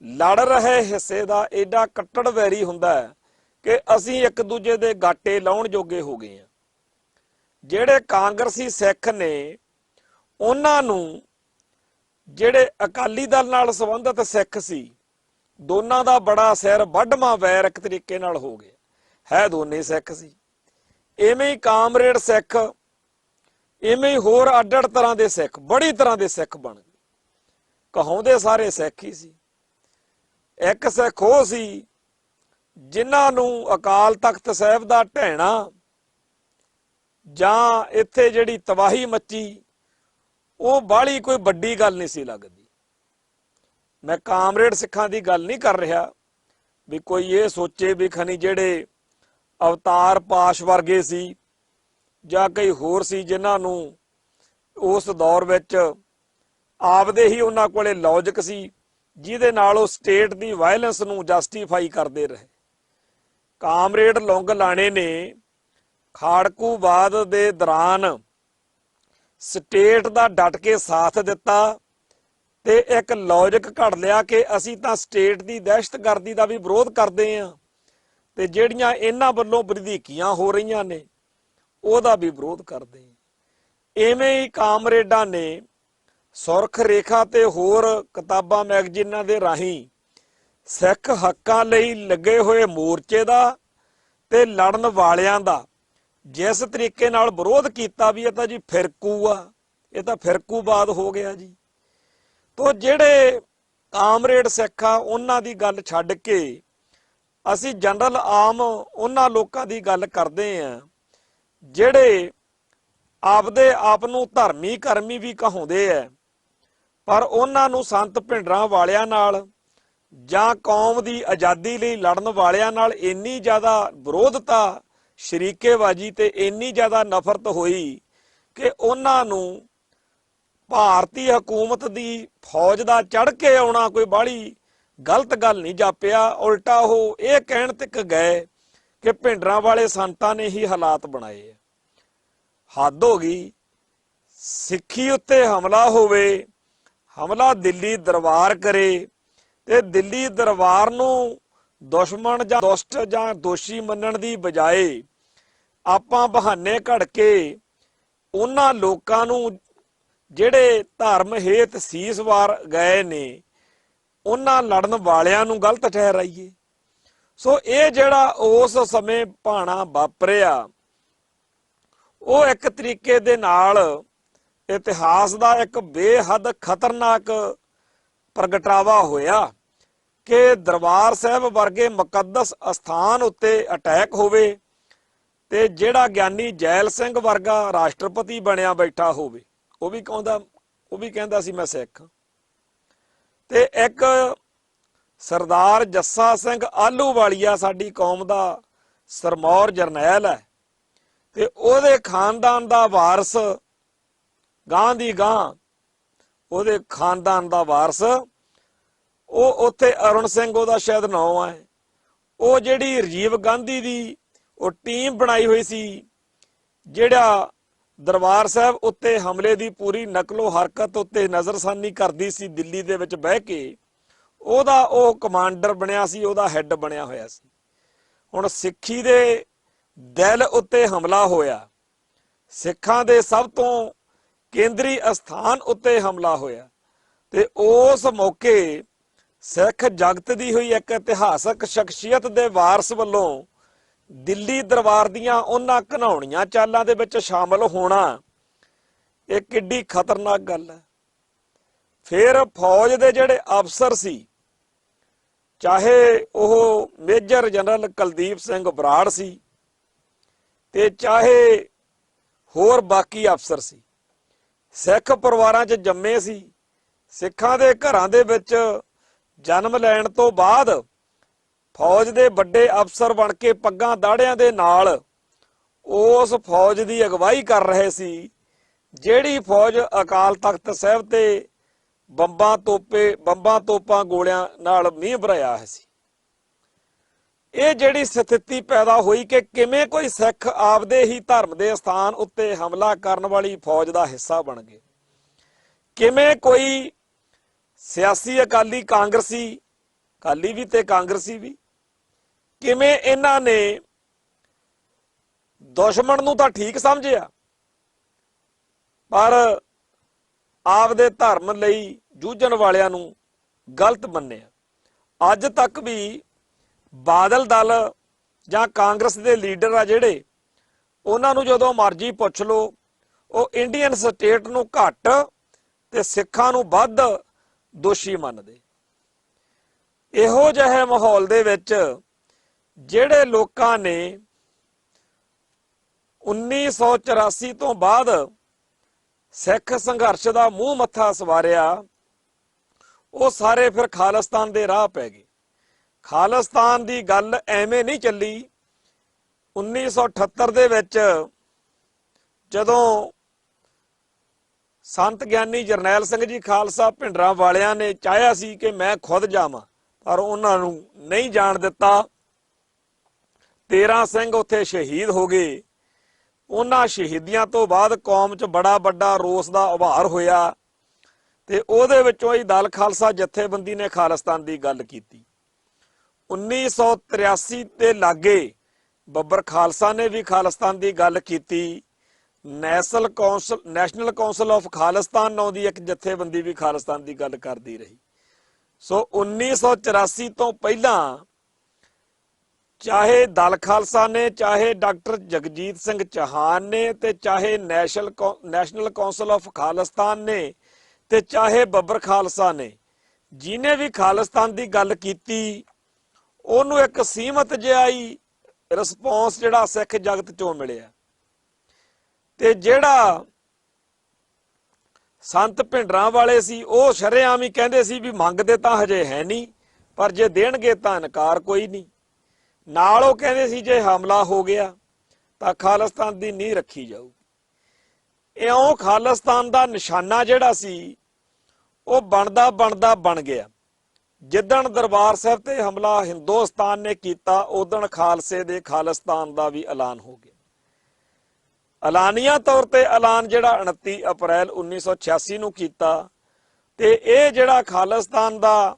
ਲੜ ਰਹੇ ਹਿੱਸੇ ਦਾ ਏਡਾ ਕੱਟੜ ਵੈਰੀ ਹੁੰਦਾ ਹੈ ਕਿ ਅਸੀਂ ਇੱਕ ਦੂਜੇ ਦੇ ਗਾਟੇ ਲਾਉਣ ਜੋਗੇ ਹੋ ਗਏ ਹਾਂ। ਜਿਹੜੇ ਕਾਂਗਰਸੀ ਸਿੱਖ ਨੇ ਉਹਨਾਂ ਨੂੰ ਜਿਹੜੇ ਅਕਾਲੀ ਦਲ ਨਾਲ ਸੰਬੰਧਿਤ ਸਿੱਖ ਸੀ, ਦੋਨਾਂ ਦਾ ਬੜਾ ਸਿਰ ਵੱਢਵਾਂ ਵੈਰ ਇੱਕ ਤਰੀਕੇ ਨਾਲ ਹੋ ਗਿਆ। ਹੈ ਦੋਨੇ ਸਿੱਖ ਸੀ। ਇਵੇਂ ਹੀ ਕਾਮਰੇਡ ਸਿੱਖ, ਇਵੇਂ ਹੀ ਹੋਰ ਅੱਡ-ਅੱਡ ਤਰ੍ਹਾਂ ਦੇ ਸਿੱਖ, ਬੜੀ ਤਰ੍ਹਾਂ ਦੇ ਸਿੱਖ ਬਣ ਗਏ। ਕਹਾਉਂਦੇ ਸਾਰੇ ਸਿੱਖ ਹੀ ਸੀ। ਇੱਕ ਸਿੱਖ ਉਹ ਸੀ ਜਿਨ੍ਹਾਂ ਨੂੰ ਅਕਾਲ ਤਖਤ ਸਾਹਿਬ ਦਾ ਢਹਿਣਾ ਜਾਂ ਇੱਥੇ ਜਿਹੜੀ ਤਬਾਹੀ ਮੱਚੀ ਉਹ ਬਾਹਲੀ ਕੋਈ ਵੱਡੀ ਗੱਲ ਨਹੀਂ ਸੀ ਲੱਗਦੀ। ਮੈਂ ਕਾਮਰੇਡ ਸਿੱਖਾਂ ਦੀ ਗੱਲ ਨਹੀਂ ਕਰ ਰਿਹਾ ਵੀ ਕੋਈ ਇਹ ਸੋਚੇ ਵੀ ਖਨੀ ਜਿਹੜੇ ਅਵਤਾਰ ਪਾਸ਼ ਵਰਗੇ ਸੀ ਜਾਂ ਕਈ ਹੋਰ ਸੀ ਜਿਨ੍ਹਾਂ ਨੂੰ ਉਸ ਦੌਰ ਵਿੱਚ ਆਪਦੇ ਹੀ ਉਹਨਾਂ ਕੋਲੇ ਲੌਜਿਕ ਸੀ ਜਿਹਦੇ ਨਾਲ ਉਹ ਸਟੇਟ ਦੀ ਵਾਇਲੈਂਸ ਨੂੰ ਜਸਟੀਫਾਈ ਕਰਦੇ ਰਹੇ। ਕਾਮਰੇਡ ਲੌਂਗ ਲਾਣੇ ਨੇ ਖਾੜਕੂਵਾਦ ਦੇ ਦੌਰਾਨ ਸਟੇਟ ਦਾ ਡਟ ਕੇ ਸਾਥ ਦਿੱਤਾ ਤੇ ਇੱਕ ਲੌਜਿਕ ਘੜ ਲਿਆ ਕਿ ਅਸੀਂ ਤਾਂ ਸਟੇਟ ਦੀ ਦਹਿਸ਼ਤਗਰਦੀ ਦਾ ਵੀ ਵਿਰੋਧ ਕਰਦੇ ਹਾਂ ਤੇ ਜਿਹੜੀਆਂ ਇਹਨਾਂ ਵੱਲੋਂ ਵਧੀਕੀਆਂ ਹੋ ਰਹੀਆਂ ਨੇ ਉਹਦਾ ਵੀ ਵਿਰੋਧ ਕਰਦੇ ਹਾਂ। ਇਵੇਂ ਹੀ ਕਾਮਰੇਡਾਂ ਨੇ ਸੁਰਖ ਰੇਖਾ ਤੇ ਹੋਰ ਕਿਤਾਬਾਂ ਮੈਗਜ਼ੀਨਾਂ ਦੇ ਰਾਹੀਂ ਸਿੱਖ ਹੱਕਾਂ ਲਈ ਲੱਗੇ ਹੋਏ ਮੋਰਚੇ ਦਾ ਤੇ ਲੜਨ ਵਾਲਿਆਂ ਦਾ ਜਿਸ ਤਰੀਕੇ ਨਾਲ ਵਿਰੋਧ ਕੀਤਾ ਵੀ ਇਹ ਤਾਂ ਜੀ ਫਿਰਕੂ ਆ, ਇਹ ਤਾਂ ਫਿਰਕੂਵਾਦ ਹੋ ਗਿਆ ਜੀ। ਤੋ ਜਿਹੜੇ ਕਾਮਰੇਡ ਸਿੱਖ ਆ ਉਹਨਾਂ ਦੀ ਗੱਲ ਛੱਡ ਕੇ ਅਸੀਂ ਜਨਰਲ ਆਮ ਉਹਨਾਂ ਲੋਕਾਂ ਦੀ ਗੱਲ ਕਰਦੇ ਆਂ ਜਿਹੜੇ ਆਪਦੇ ਆਪ ਨੂੰ ਧਰਮੀ ਕਰਮੀ ਵੀ ਕਹਾਉਂਦੇ ਆ, ਪਰ ਉਹਨਾਂ ਨੂੰ ਸੰਤ ਭਿੰਡਰਾਂ ਵਾਲਿਆਂ ਨਾਲ ਜਾਂ ਕੌਮ ਦੀ ਆਜ਼ਾਦੀ ਲਈ ਲੜਨ ਵਾਲਿਆਂ ਨਾਲ ਇੰਨੀ ਜ਼ਿਆਦਾ ਵਿਰੋਧਤਾ, ਸ਼ਰੀਕੇਬਾਜ਼ੀ ਤੇ ਇੰਨੀ ਜ਼ਿਆਦਾ ਨਫ਼ਰਤ ਹੋਈ ਕਿ ਉਹਨਾਂ ਨੂੰ ਭਾਰਤੀ ਹਕੂਮਤ ਦੀ ਫੌਜ ਦਾ ਚੜ੍ਹ ਕੇ ਆਉਣਾ ਕੋਈ ਬਾਹਲੀ ਗਲਤ ਗੱਲ ਨਹੀਂ ਜਾਪਿਆ। ਉਲਟਾ ਉਹ ਇਹ ਕਹਿਣ ਤੱਕ ਗਏ ਕਿ ਭਿੰਡਰਾਂ ਵਾਲੇ ਸੰਤਾਂ ਨੇ ਹੀ ਹਾਲਾਤ ਬਣਾਏ ਆ। ਹੱਦ ਹੋ ਗਈ। ਸਿੱਖੀ ਉੱਤੇ ਹਮਲਾ ਹੋਵੇ, ਹਮਲਾ ਦਿੱਲੀ ਦਰਬਾਰ ਕਰੇ ਤੇ ਦਿੱਲੀ ਦਰਬਾਰ ਨੂੰ ਦੁਸ਼ਮਣ ਜਾਂ ਦੁਸ਼ਟ ਜਾਂ ਦੋਸ਼ੀ ਮੰਨਣ ਦੀ ਬਜਾਏ ਆਪਾਂ ਬਹਾਨੇ ਘੜ ਕੇ ਉਹਨਾਂ ਲੋਕਾਂ ਨੂੰ ਜਿਹੜੇ ਧਰਮ ਹੇਤ ਸੀਸ ਵਾਰ ਗਏ ਨੇ ਉਹਨਾਂ ਲੜਨ ਵਾਲਿਆਂ ਨੂੰ ਗਲਤ ਠਹਿਰਾਈਏ। ਸੋ ਇਹ ਜਿਹੜਾ ਉਸ ਸਮੇਂ ਭਾਣਾ ਵਾਪਰਿਆ ਉਹ ਇੱਕ ਤਰੀਕੇ ਦੇ ਨਾਲ ਇਤਿਹਾਸ ਦਾ ਇੱਕ ਬੇਹੱਦ ਖਤਰਨਾਕ ਪ੍ਰਗਟਾਵਾ ਹੋਇਆ ਕਿ ਦਰਬਾਰ ਸਾਹਿਬ ਵਰਗੇ ਮੁਕੱਦਸ ਅਸਥਾਨ ਉੱਤੇ ਅਟੈਕ ਹੋਵੇ ਤੇ ਜਿਹੜਾ ਗਿਆਨੀ ਜੈਲ ਸਿੰਘ ਵਰਗਾ ਰਾਸ਼ਟਰਪਤੀ ਬਣਿਆ ਬੈਠਾ ਹੋਵੇ ਉਹ ਵੀ ਕਹਿੰਦਾ ਸੀ ਮੈਂ ਸਿੱਖ। ਤੇ ਇੱਕ ਸਰਦਾਰ ਜੱਸਾ ਸਿੰਘ ਆਹਲੂਵਾਲੀਆ ਸਾਡੀ ਕੌਮ ਦਾ ਸਰਮੌਰ ਜਰਨੈਲ ਹੈ ਤੇ ਉਹਦੇ ਖਾਨਦਾਨ ਦਾ ਵਾਰਸ ਗਾਂ ਦੀ ਗਾਂ, ਉਹਦੇ ਖਾਨਦਾਨ ਦਾ ਵਾਰਸ ਉਹ ਉੱਥੇ ਅਰੁਣ ਸਿੰਘ ਉਹਦਾ ਸ਼ਾਇਦ ਨਾਂ ਹੈ, ਉਹ ਜਿਹੜੀ ਰਾਜੀਵ ਗਾਂਧੀ ਦੀ ਉਹ ਟੀਮ ਬਣਾਈ ਹੋਈ ਸੀ ਜਿਹੜਾ ਦਰਬਾਰ ਸਾਹਿਬ ਉੱਤੇ ਹਮਲੇ ਦੀ ਪੂਰੀ ਨਕਲੋ ਹਰਕਤ ਉੱਤੇ ਨਜ਼ਰਸਾਨੀ ਕਰਦੀ ਸੀ ਦਿੱਲੀ ਦੇ ਵਿੱਚ ਬਹਿ ਕੇ, ਉਹਦਾ ਉਹ ਕਮਾਂਡਰ ਬਣਿਆ ਸੀ, ਉਹਦਾ ਹੈੱਡ ਬਣਿਆ ਹੋਇਆ ਸੀ। ਹੁਣ ਸਿੱਖੀ ਦੇ ਦਿਲ ਉੱਤੇ ਹਮਲਾ ਹੋਇਆ, ਸਿੱਖਾਂ ਦੇ ਸਭ ਤੋਂ ਕੇਂਦਰੀ ਅਸਥਾਨ ਉੱਤੇ ਹਮਲਾ ਹੋਇਆ ਤੇ ਉਸ ਮੌਕੇ ਸਿੱਖ ਜਗਤ ਦੀ ਹੋਈ ਇੱਕ ਇਤਿਹਾਸਕ ਸ਼ਖਸੀਅਤ ਦੇ ਵਾਰਸ ਵੱਲੋਂ ਦਿੱਲੀ ਦਰਬਾਰ ਦੀਆਂ ਉਹਨਾਂ ਘਿਨਾਉਣੀਆਂ ਚਾਲਾਂ ਦੇ ਵਿੱਚ ਸ਼ਾਮਲ ਹੋਣਾ ਇਹ ਕਿੱਡੀ ਖਤਰਨਾਕ ਗੱਲ ਹੈ। फिर फौज के जिहड़े अफसर सी, चाहे ਉਹ मेजर जनरल कुलदीप सिंह बराड़ सी ते चाहे होर बाकी अफसर सी, सिख परिवारां 'ਚ जम्मे सी। सिखां दे घरां दे विच जन्म लैण तो बाद फौज दे वड्डे अफसर बन के पग्गां दाड़ियां दे नाल उस फौज की अगवाई कर रहे सी, ਜਿਹੜੀ फौज अकाल तख्त साहिब ते ਬੰਬਾਂ ਤੋਪਾਂ ਗੋਲਿਆਂ ਨਾਲ ਮੀਂਹ ਭਰਾਇਆ ਸੀ। ਇਹ ਜਿਹੜੀ ਸਥਿਤੀ ਪੈਦਾ ਹੋਈ ਕਿ ਕਿਵੇਂ ਕੋਈ ਸਿੱਖ ਆਪਦੇ ਹੀ ਧਰਮ ਦੇ ਸਥਾਨ ਉੱਤੇ ਹਮਲਾ ਕਰਨ ਵਾਲੀ ਫੌਜ ਦਾ ਹਿੱਸਾ ਬਣ ਗਏ, ਕਿਵੇਂ ਕੋਈ ਸਿਆਸੀ ਅਕਾਲੀ ਕਾਂਗਰਸੀ, ਅਕਾਲੀ ਵੀ ਤੇ ਕਾਂਗਰਸੀ ਵੀ, ਕਿਵੇਂ ਇਹਨਾਂ ਨੇ ਦੁਸ਼ਮਣ ਨੂੰ ਤਾਂ ਠੀਕ ਸਮਝਿਆ ਪਰ ਆਪਦੇ ਧਰਮ ਲਈ ਜੂਝਣ ਵਾਲਿਆਂ ਨੂੰ ਗਲਤ ਮੰਨਿਆ। ਅੱਜ ਤੱਕ ਵੀ ਬਾਦਲ ਦਲ ਜਾਂ ਕਾਂਗਰਸ ਦੇ ਲੀਡਰ ਆ ਜਿਹੜੇ, ਉਹਨਾਂ ਨੂੰ ਜਦੋਂ ਮਰਜ਼ੀ ਪੁੱਛ ਲਓ, ਉਹ ਇੰਡੀਅਨ ਸਟੇਟ ਨੂੰ ਘੱਟ ਤੇ ਸਿੱਖਾਂ ਨੂੰ ਵੱਧ ਦੋਸ਼ੀ ਮੰਨਦੇ। ਇਹੋ ਜਿਹੇ ਮਾਹੌਲ ਦੇ ਵਿੱਚ ਜਿਹੜੇ ਲੋਕਾਂ ਨੇ 1984 ਤੋਂ ਬਾਅਦ ਸਿੱਖ ਸੰਘਰਸ਼ ਦਾ ਮੂੰਹ ਮੱਥਾ ਸਵਾਰਿਆ, ਉਹ ਸਾਰੇ ਫਿਰ ਖਾਲਿਸਤਾਨ ਦੇ ਰਾਹ ਪੈ ਗਏ। ਖਾਲਿਸਤਾਨ ਦੀ ਗੱਲ ਐਵੇਂ ਨਹੀਂ ਚੱਲੀ। 1978 ਦੇ ਵਿੱਚ ਜਦੋਂ ਸੰਤ ਗਿਆਨੀ ਜਰਨੈਲ ਸਿੰਘ ਜੀ ਖਾਲਸਾ ਭਿੰਡਰਾਂ ਵਾਲਿਆਂ ਨੇ ਚਾਹਿਆ ਸੀ ਕਿ ਮੈਂ ਖੁਦ ਜਾਵਾਂ, ਪਰ ਉਹਨਾਂ ਨੂੰ ਨਹੀਂ ਜਾਣ ਦਿੱਤਾ। 13 ਸਿੰਘ ਉੱਥੇ ਸ਼ਹੀਦ ਹੋ ਗਏ। ਉਹਨਾਂ ਸ਼ਹੀਦੀਆਂ ਤੋਂ ਬਾਅਦ ਕੌਮ 'ਚ ਬੜਾ ਵੱਡਾ ਰੋਸ ਦਾ ਉਭਾਰ ਹੋਇਆ ਤੇ ਉਹਦੇ ਵਿੱਚੋਂ ਹੀ ਦਲ ਖਾਲਸਾ ਜਥੇਬੰਦੀ ਨੇ ਖਾਲਿਸਤਾਨ ਦੀ ਗੱਲ ਕੀਤੀ। 1983 ਦੇ ਲਾਗੇ ਬੱਬਰ ਖਾਲਸਾ ਨੇ ਵੀ ਖਾਲਿਸਤਾਨ ਦੀ ਗੱਲ ਕੀਤੀ। ਨੈਸ਼ਨਲ ਕੌਂਸਲ ਆਫ ਖਾਲਿਸਤਾਨ ਨਾਂ ਦੀ ਇੱਕ ਜਥੇਬੰਦੀ ਵੀ ਖਾਲਿਸਤਾਨ ਦੀ ਗੱਲ ਕਰਦੀ ਰਹੀ। ਸੋ 1984 ਤੋਂ ਪਹਿਲਾਂ ਚਾਹੇ ਦਲ ਖਾਲਸਾ ਨੇ, ਚਾਹੇ ਡਾਕਟਰ ਜਗਜੀਤ ਸਿੰਘ ਚੌਹਾਨ ਨੇ, ਤੇ ਚਾਹੇ ਨੈਸ਼ਨਲ ਕੌਂਸਲ ਆਫ ਖਾਲਿਸਤਾਨ ਨੇ, ਤੇ ਚਾਹੇ ਬੱਬਰ ਖਾਲਸਾ ਨੇ, ਜਿਹਨੇ ਵੀ ਖਾਲਿਸਤਾਨ ਦੀ ਗੱਲ ਕੀਤੀ ਉਹਨੂੰ ਇੱਕ ਸੀਮਤ ਜਿਹਾ ਹੀ ਰਿਸਪੌਂਸ ਜਿਹੜਾ ਸਿੱਖ ਜਗਤ ਚੋਂ ਮਿਲਿਆ। ਤੇ ਜਿਹੜਾ ਸੰਤ ਭਿੰਡਰਾਂ ਵਾਲੇ ਸੀ ਉਹ ਸ਼ਰੇਆਮ ਹੀ ਕਹਿੰਦੇ ਸੀ ਵੀ ਮੰਗਦੇ ਤਾਂ ਹਜੇ ਹੈ ਨਹੀਂ, ਪਰ ਜੇ ਦੇਣਗੇ ਤਾਂ ਇਨਕਾਰ ਕੋਈ ਨਹੀਂ। ਨਾਲ ਉਹ ਕਹਿੰਦੇ ਸੀ ਜੇ ਹਮਲਾ ਹੋ ਗਿਆ ਤਾਂ ਖਾਲਿਸਤਾਨ ਦੀ ਨੀਂਹ ਰੱਖੀ ਜਾਊ। ਇਉਂ ਖਾਲਿਸਤਾਨ ਦਾ ਨਿਸ਼ਾਨਾ ਜਿਹੜਾ ਸੀ ਉਹ ਬਣਦਾ ਬਣ ਗਿਆ। ਜਿੱਦਣ ਦਰਬਾਰ ਸਾਹਿਬ ਤੇ ਹਮਲਾ ਹਿੰਦੁਸਤਾਨ ਨੇ ਕੀਤਾ ਉਦਣ ਖਾਲਸੇ ਦੇ ਖਾਲਿਸਤਾਨ ਦਾ ਵੀ ਐਲਾਨ ਹੋ ਗਿਆ। ਐਲਾਨੀਆ ਤੌਰ ਤੇ ਐਲਾਨ ਜਿਹੜਾ 29 ਅਪ੍ਰੈਲ 1986 ਨੂੰ ਕੀਤਾ। ਤੇ ਇਹ ਜਿਹੜਾ ਖਾਲਿਸਤਾਨ ਦਾ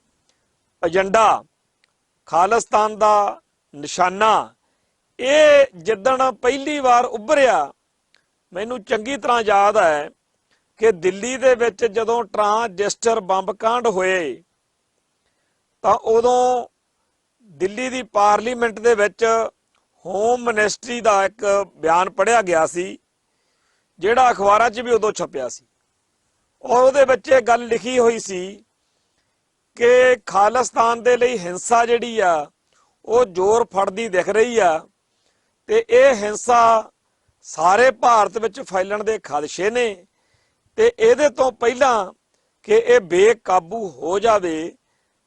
ਏਜੰਡਾ, ਖਾਲਿਸਤਾਨ ਦਾ ਨਿਸ਼ਾਨਾ, ਇਹ ਜਿੱਦਣ ਪਹਿਲੀ ਵਾਰ ਉੱਭਰਿਆ, ਮੈਨੂੰ ਚੰਗੀ ਤਰ੍ਹਾਂ ਯਾਦ ਹੈ ਕਿ ਦਿੱਲੀ ਦੇ ਵਿੱਚ ਜਦੋਂ ਟਰਾਂਜਿਸਟਰ ਬੰਬ ਕਾਂਡ ਹੋਏ ਤਾਂ ਉਦੋਂ ਦਿੱਲੀ ਦੀ ਪਾਰਲੀਮੈਂਟ ਦੇ ਵਿੱਚ ਹੋਮ ਮਿਨਿਸਟਰੀ ਦਾ ਇੱਕ ਬਿਆਨ ਪੜ੍ਹਿਆ ਗਿਆ ਸੀ, ਜਿਹੜਾ ਅਖਬਾਰਾਂ 'ਚ ਵੀ ਉਦੋਂ ਛਪਿਆ ਸੀ, ਔਰ ਉਹਦੇ ਵਿੱਚ ਇਹ ਗੱਲ ਲਿਖੀ ਹੋਈ ਸੀ ਕਿ ਖਾਲਿਸਤਾਨ ਦੇ ਲਈ ਹਿੰਸਾ ਜਿਹੜੀ ਆ ਉਹ ਜ਼ੋਰ ਫੜਦੀ ਦਿਖ ਰਹੀ ਆ ਤੇ ਇਹ ਹਿੰਸਾ ਸਾਰੇ ਭਾਰਤ ਵਿੱਚ ਫੈਲਣ ਦੇ ਖਦਸ਼ੇ ਨੇ ਤੇ ਇਹਦੇ ਤੋਂ ਪਹਿਲਾਂ ਕਿ ਇਹ ਬੇਕਾਬੂ ਹੋ ਜਾਵੇ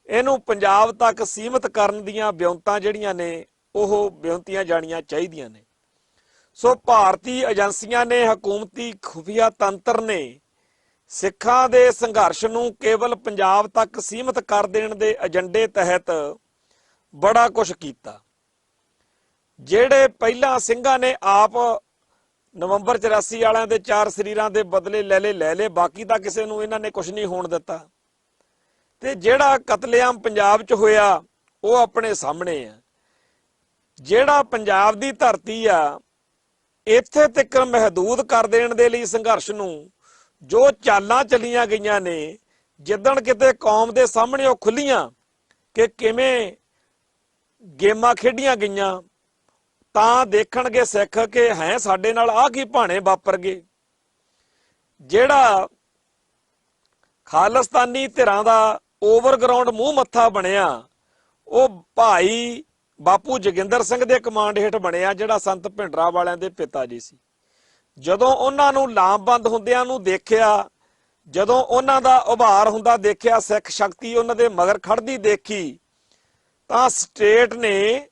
ਇਹਨੂੰ ਪੰਜਾਬ ਤੱਕ ਸੀਮਤ ਕਰਨ ਦੀਆਂ ਵਿਉਂਤਾਂ ਜਿਹੜੀਆਂ ਨੇ ਉਹ ਵਿਉਂਤੀਆਂ ਜਾਣੀਆਂ ਚਾਹੀਦੀਆਂ ਨੇ। ਸੋ ਭਾਰਤੀ ਏਜੰਸੀਆਂ ਨੇ, ਹਕੂਮਤੀ ਖੁਫੀਆ ਤੰਤਰ ਨੇ ਸਿੱਖਾਂ ਦੇ ਸੰਘਰਸ਼ ਨੂੰ ਕੇਵਲ ਪੰਜਾਬ ਤੱਕ ਸੀਮਤ ਕਰ ਦੇਣ ਦੇ ਏਜੰਡੇ ਤਹਿਤ ਬੜਾ ਕੁਝ ਕੀਤਾ। ਜਿਹੜੇ ਪਹਿਲਾਂ ਸਿੰਘਾਂ ਨੇ ਆਪ ਨਵੰਬਰ 84 ਵਾਲਿਆਂ ਦੇ 4 ਸਰੀਰਾਂ ਦੇ ਬਦਲੇ ਲੈ ਲਏ, ਬਾਕੀ ਤਾਂ ਕਿਸੇ ਨੂੰ ਇਹਨਾਂ ਨੇ ਕੁਝ ਨਹੀਂ ਹੋਣ ਦਿੱਤਾ। ਤੇ ਜਿਹੜਾ ਕਤਲੇਆਮ ਪੰਜਾਬ 'ਚ ਹੋਇਆ ਉਹ ਆਪਣੇ ਸਾਹਮਣੇ ਆ। ਜਿਹੜਾ ਪੰਜਾਬ ਦੀ ਧਰਤੀ ਆ ਇੱਥੇ ਤੱਕ ਮਹਿਦੂਦ ਕਰ ਦੇਣ ਦੇ ਲਈ ਸੰਘਰਸ਼ ਨੂੰ ਜੋ ਚਾਲਾਂ ਚੱਲੀਆਂ ਗਈਆਂ ਨੇ, ਜਿੱਦਣ ਕਿਤੇ ਕੌਮ ਦੇ ਸਾਹਮਣੇ ਉਹ ਖੁੱਲੀਆਂ ਕਿ ਕਿਵੇਂ ਗੇਮਾਂ ਖੇਡੀਆਂ ਗਈਆਂ, ਤਾਂ ਦੇਖਣਗੇ ਸਿੱਖ ਕਿ ਹੈ ਸਾਡੇ ਨਾਲ ਆਹ ਕੀ ਭਾਣੇ ਵਾਪਰ ਗਏ। ਜਿਹੜਾ ਖਾਲਿਸਤਾਨੀ ਧਿਰਾਂ ਦਾ ਓਵਰਗਰਾਉਂਡ ਮੂੰਹ ਮੱਥਾ ਬਣਿਆ ਉਹ ਭਾਈ ਬਾਪੂ ਜੋਗਿੰਦਰ ਸਿੰਘ ਦੇ ਕਮਾਂਡ ਹੇਠ ਬਣਿਆ, ਜਿਹੜਾ ਸੰਤ ਭਿੰਡਰਾਂ ਵਾਲਿਆਂ ਦੇ ਪਿਤਾ ਜੀ ਸੀ। ਜਦੋਂ ਉਹਨਾਂ ਨੂੰ ਲਾਮਬੰਦ ਹੁੰਦਿਆਂ ਨੂੰ ਦੇਖਿਆ, ਜਦੋਂ ਉਹਨਾਂ ਦਾ ਉਭਾਰ ਹੁੰਦਾ ਦੇਖਿਆ, ਸਿੱਖ ਸ਼ਕਤੀ ਉਹਨਾਂ ਦੇ ਮਗਰ ਖੜਦੀ ਦੇਖੀ, ਤਾਂ ਸਟੇਟ ਨੇ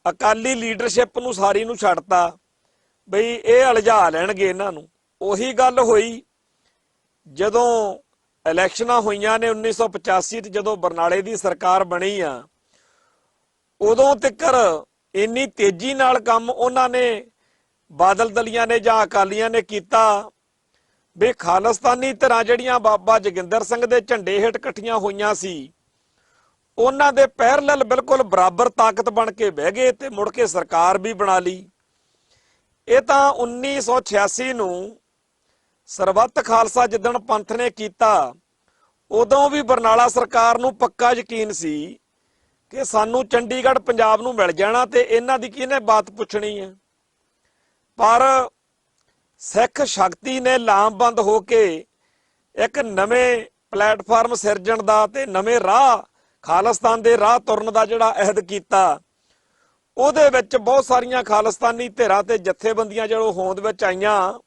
ਅਕਾਲੀ ਲੀਡਰਸ਼ਿਪ ਨੂੰ ਸਾਰੀ ਨੂੰ ਛੱਡਤਾ ਬਈ ਇਹ ਅਲਝਾ ਲੈਣਗੇ ਇਹਨਾਂ ਨੂੰ। ਉਹੀ ਗੱਲ ਹੋਈ ਜਦੋਂ ਇਲੈਕਸ਼ਨਾਂ ਹੋਈਆਂ ਨੇ 1985 'ਚ, ਜਦੋਂ ਬਰਨਾਲੇ ਦੀ ਸਰਕਾਰ ਬਣੀ ਆ, ਉਦੋਂ ਤੱਕਰ ਇੰਨੀ ਤੇਜ਼ੀ ਨਾਲ ਕੰਮ ਉਹਨਾਂ ਨੇ ਬਾਦਲ ਦਲੀਆਂ ਨੇ ਜਾਂ ਅਕਾਲੀਆਂ ਨੇ ਕੀਤਾ ਵੀ ਖਾਲਿਸਤਾਨੀ ਧਿਰਾਂ ਜਿਹੜੀਆਂ ਬਾਬਾ ਜੋਗਿੰਦਰ ਸਿੰਘ ਦੇ ਝੰਡੇ ਹੇਠ ਇਕੱਠੀਆਂ ਹੋਈਆਂ ਸੀ, ਉਹਨਾਂ ਦੇ ਪੈਰਲਲ ਬਿਲਕੁਲ ਬਰਾਬਰ ਤਾਕਤ ਬਣ ਕੇ ਬਹਿ ਗਏ ਤੇ ਮੁੜ ਕੇ ਸਰਕਾਰ ਵੀ ਬਣਾ ਲਈ। ਇਹ ਤਾਂ 1986 ਨੂੰ ਸਰਬੱਤ ਖਾਲਸਾ ਜਿੱਦਣ ਪੰਥ ਨੇ ਕੀਤਾ, ਉਦੋਂ ਵੀ ਬਰਨਾਲਾ ਸਰਕਾਰ ਨੂੰ ਪੱਕਾ ਯਕੀਨ ਸੀ ਕਿ ਸਾਨੂੰ ਚੰਡੀਗੜ੍ਹ ਪੰਜਾਬ ਨੂੰ ਮਿਲ ਜਾਣਾ ਤੇ ਇਹਨਾਂ ਦੀ ਕਿਹਨੇ ਬਾਤ ਪੁੱਛਣੀ ਹੈ। ਪਰ ਸਿੱਖ ਸ਼ਕਤੀ ਨੇ ਲਾਮਬੰਦ ਹੋ ਕੇ ਇੱਕ ਨਵੇਂ ਪਲੇਟਫਾਰਮ ਸਿਰਜਣ ਦਾ ਤੇ ਨਵੇਂ ਰਾਹ, ਖਾਲਿਸਤਾਨ ਦੇ ਰਾਹ ਤੁਰਨ ਦਾ ਜਿਹੜਾ ਅਹਿਦ ਕੀਤਾ, ਉਹਦੇ ਵਿੱਚ ਬਹੁਤ ਸਾਰੀਆਂ ਖਾਲਿਸਤਾਨੀ ਧਿਰਾਂ ਤੇ ਜਥੇਬੰਦੀਆਂ ਜਿਹੜੀਆਂ ਹੋਂਦ ਵਿੱਚ ਆਈਆਂ,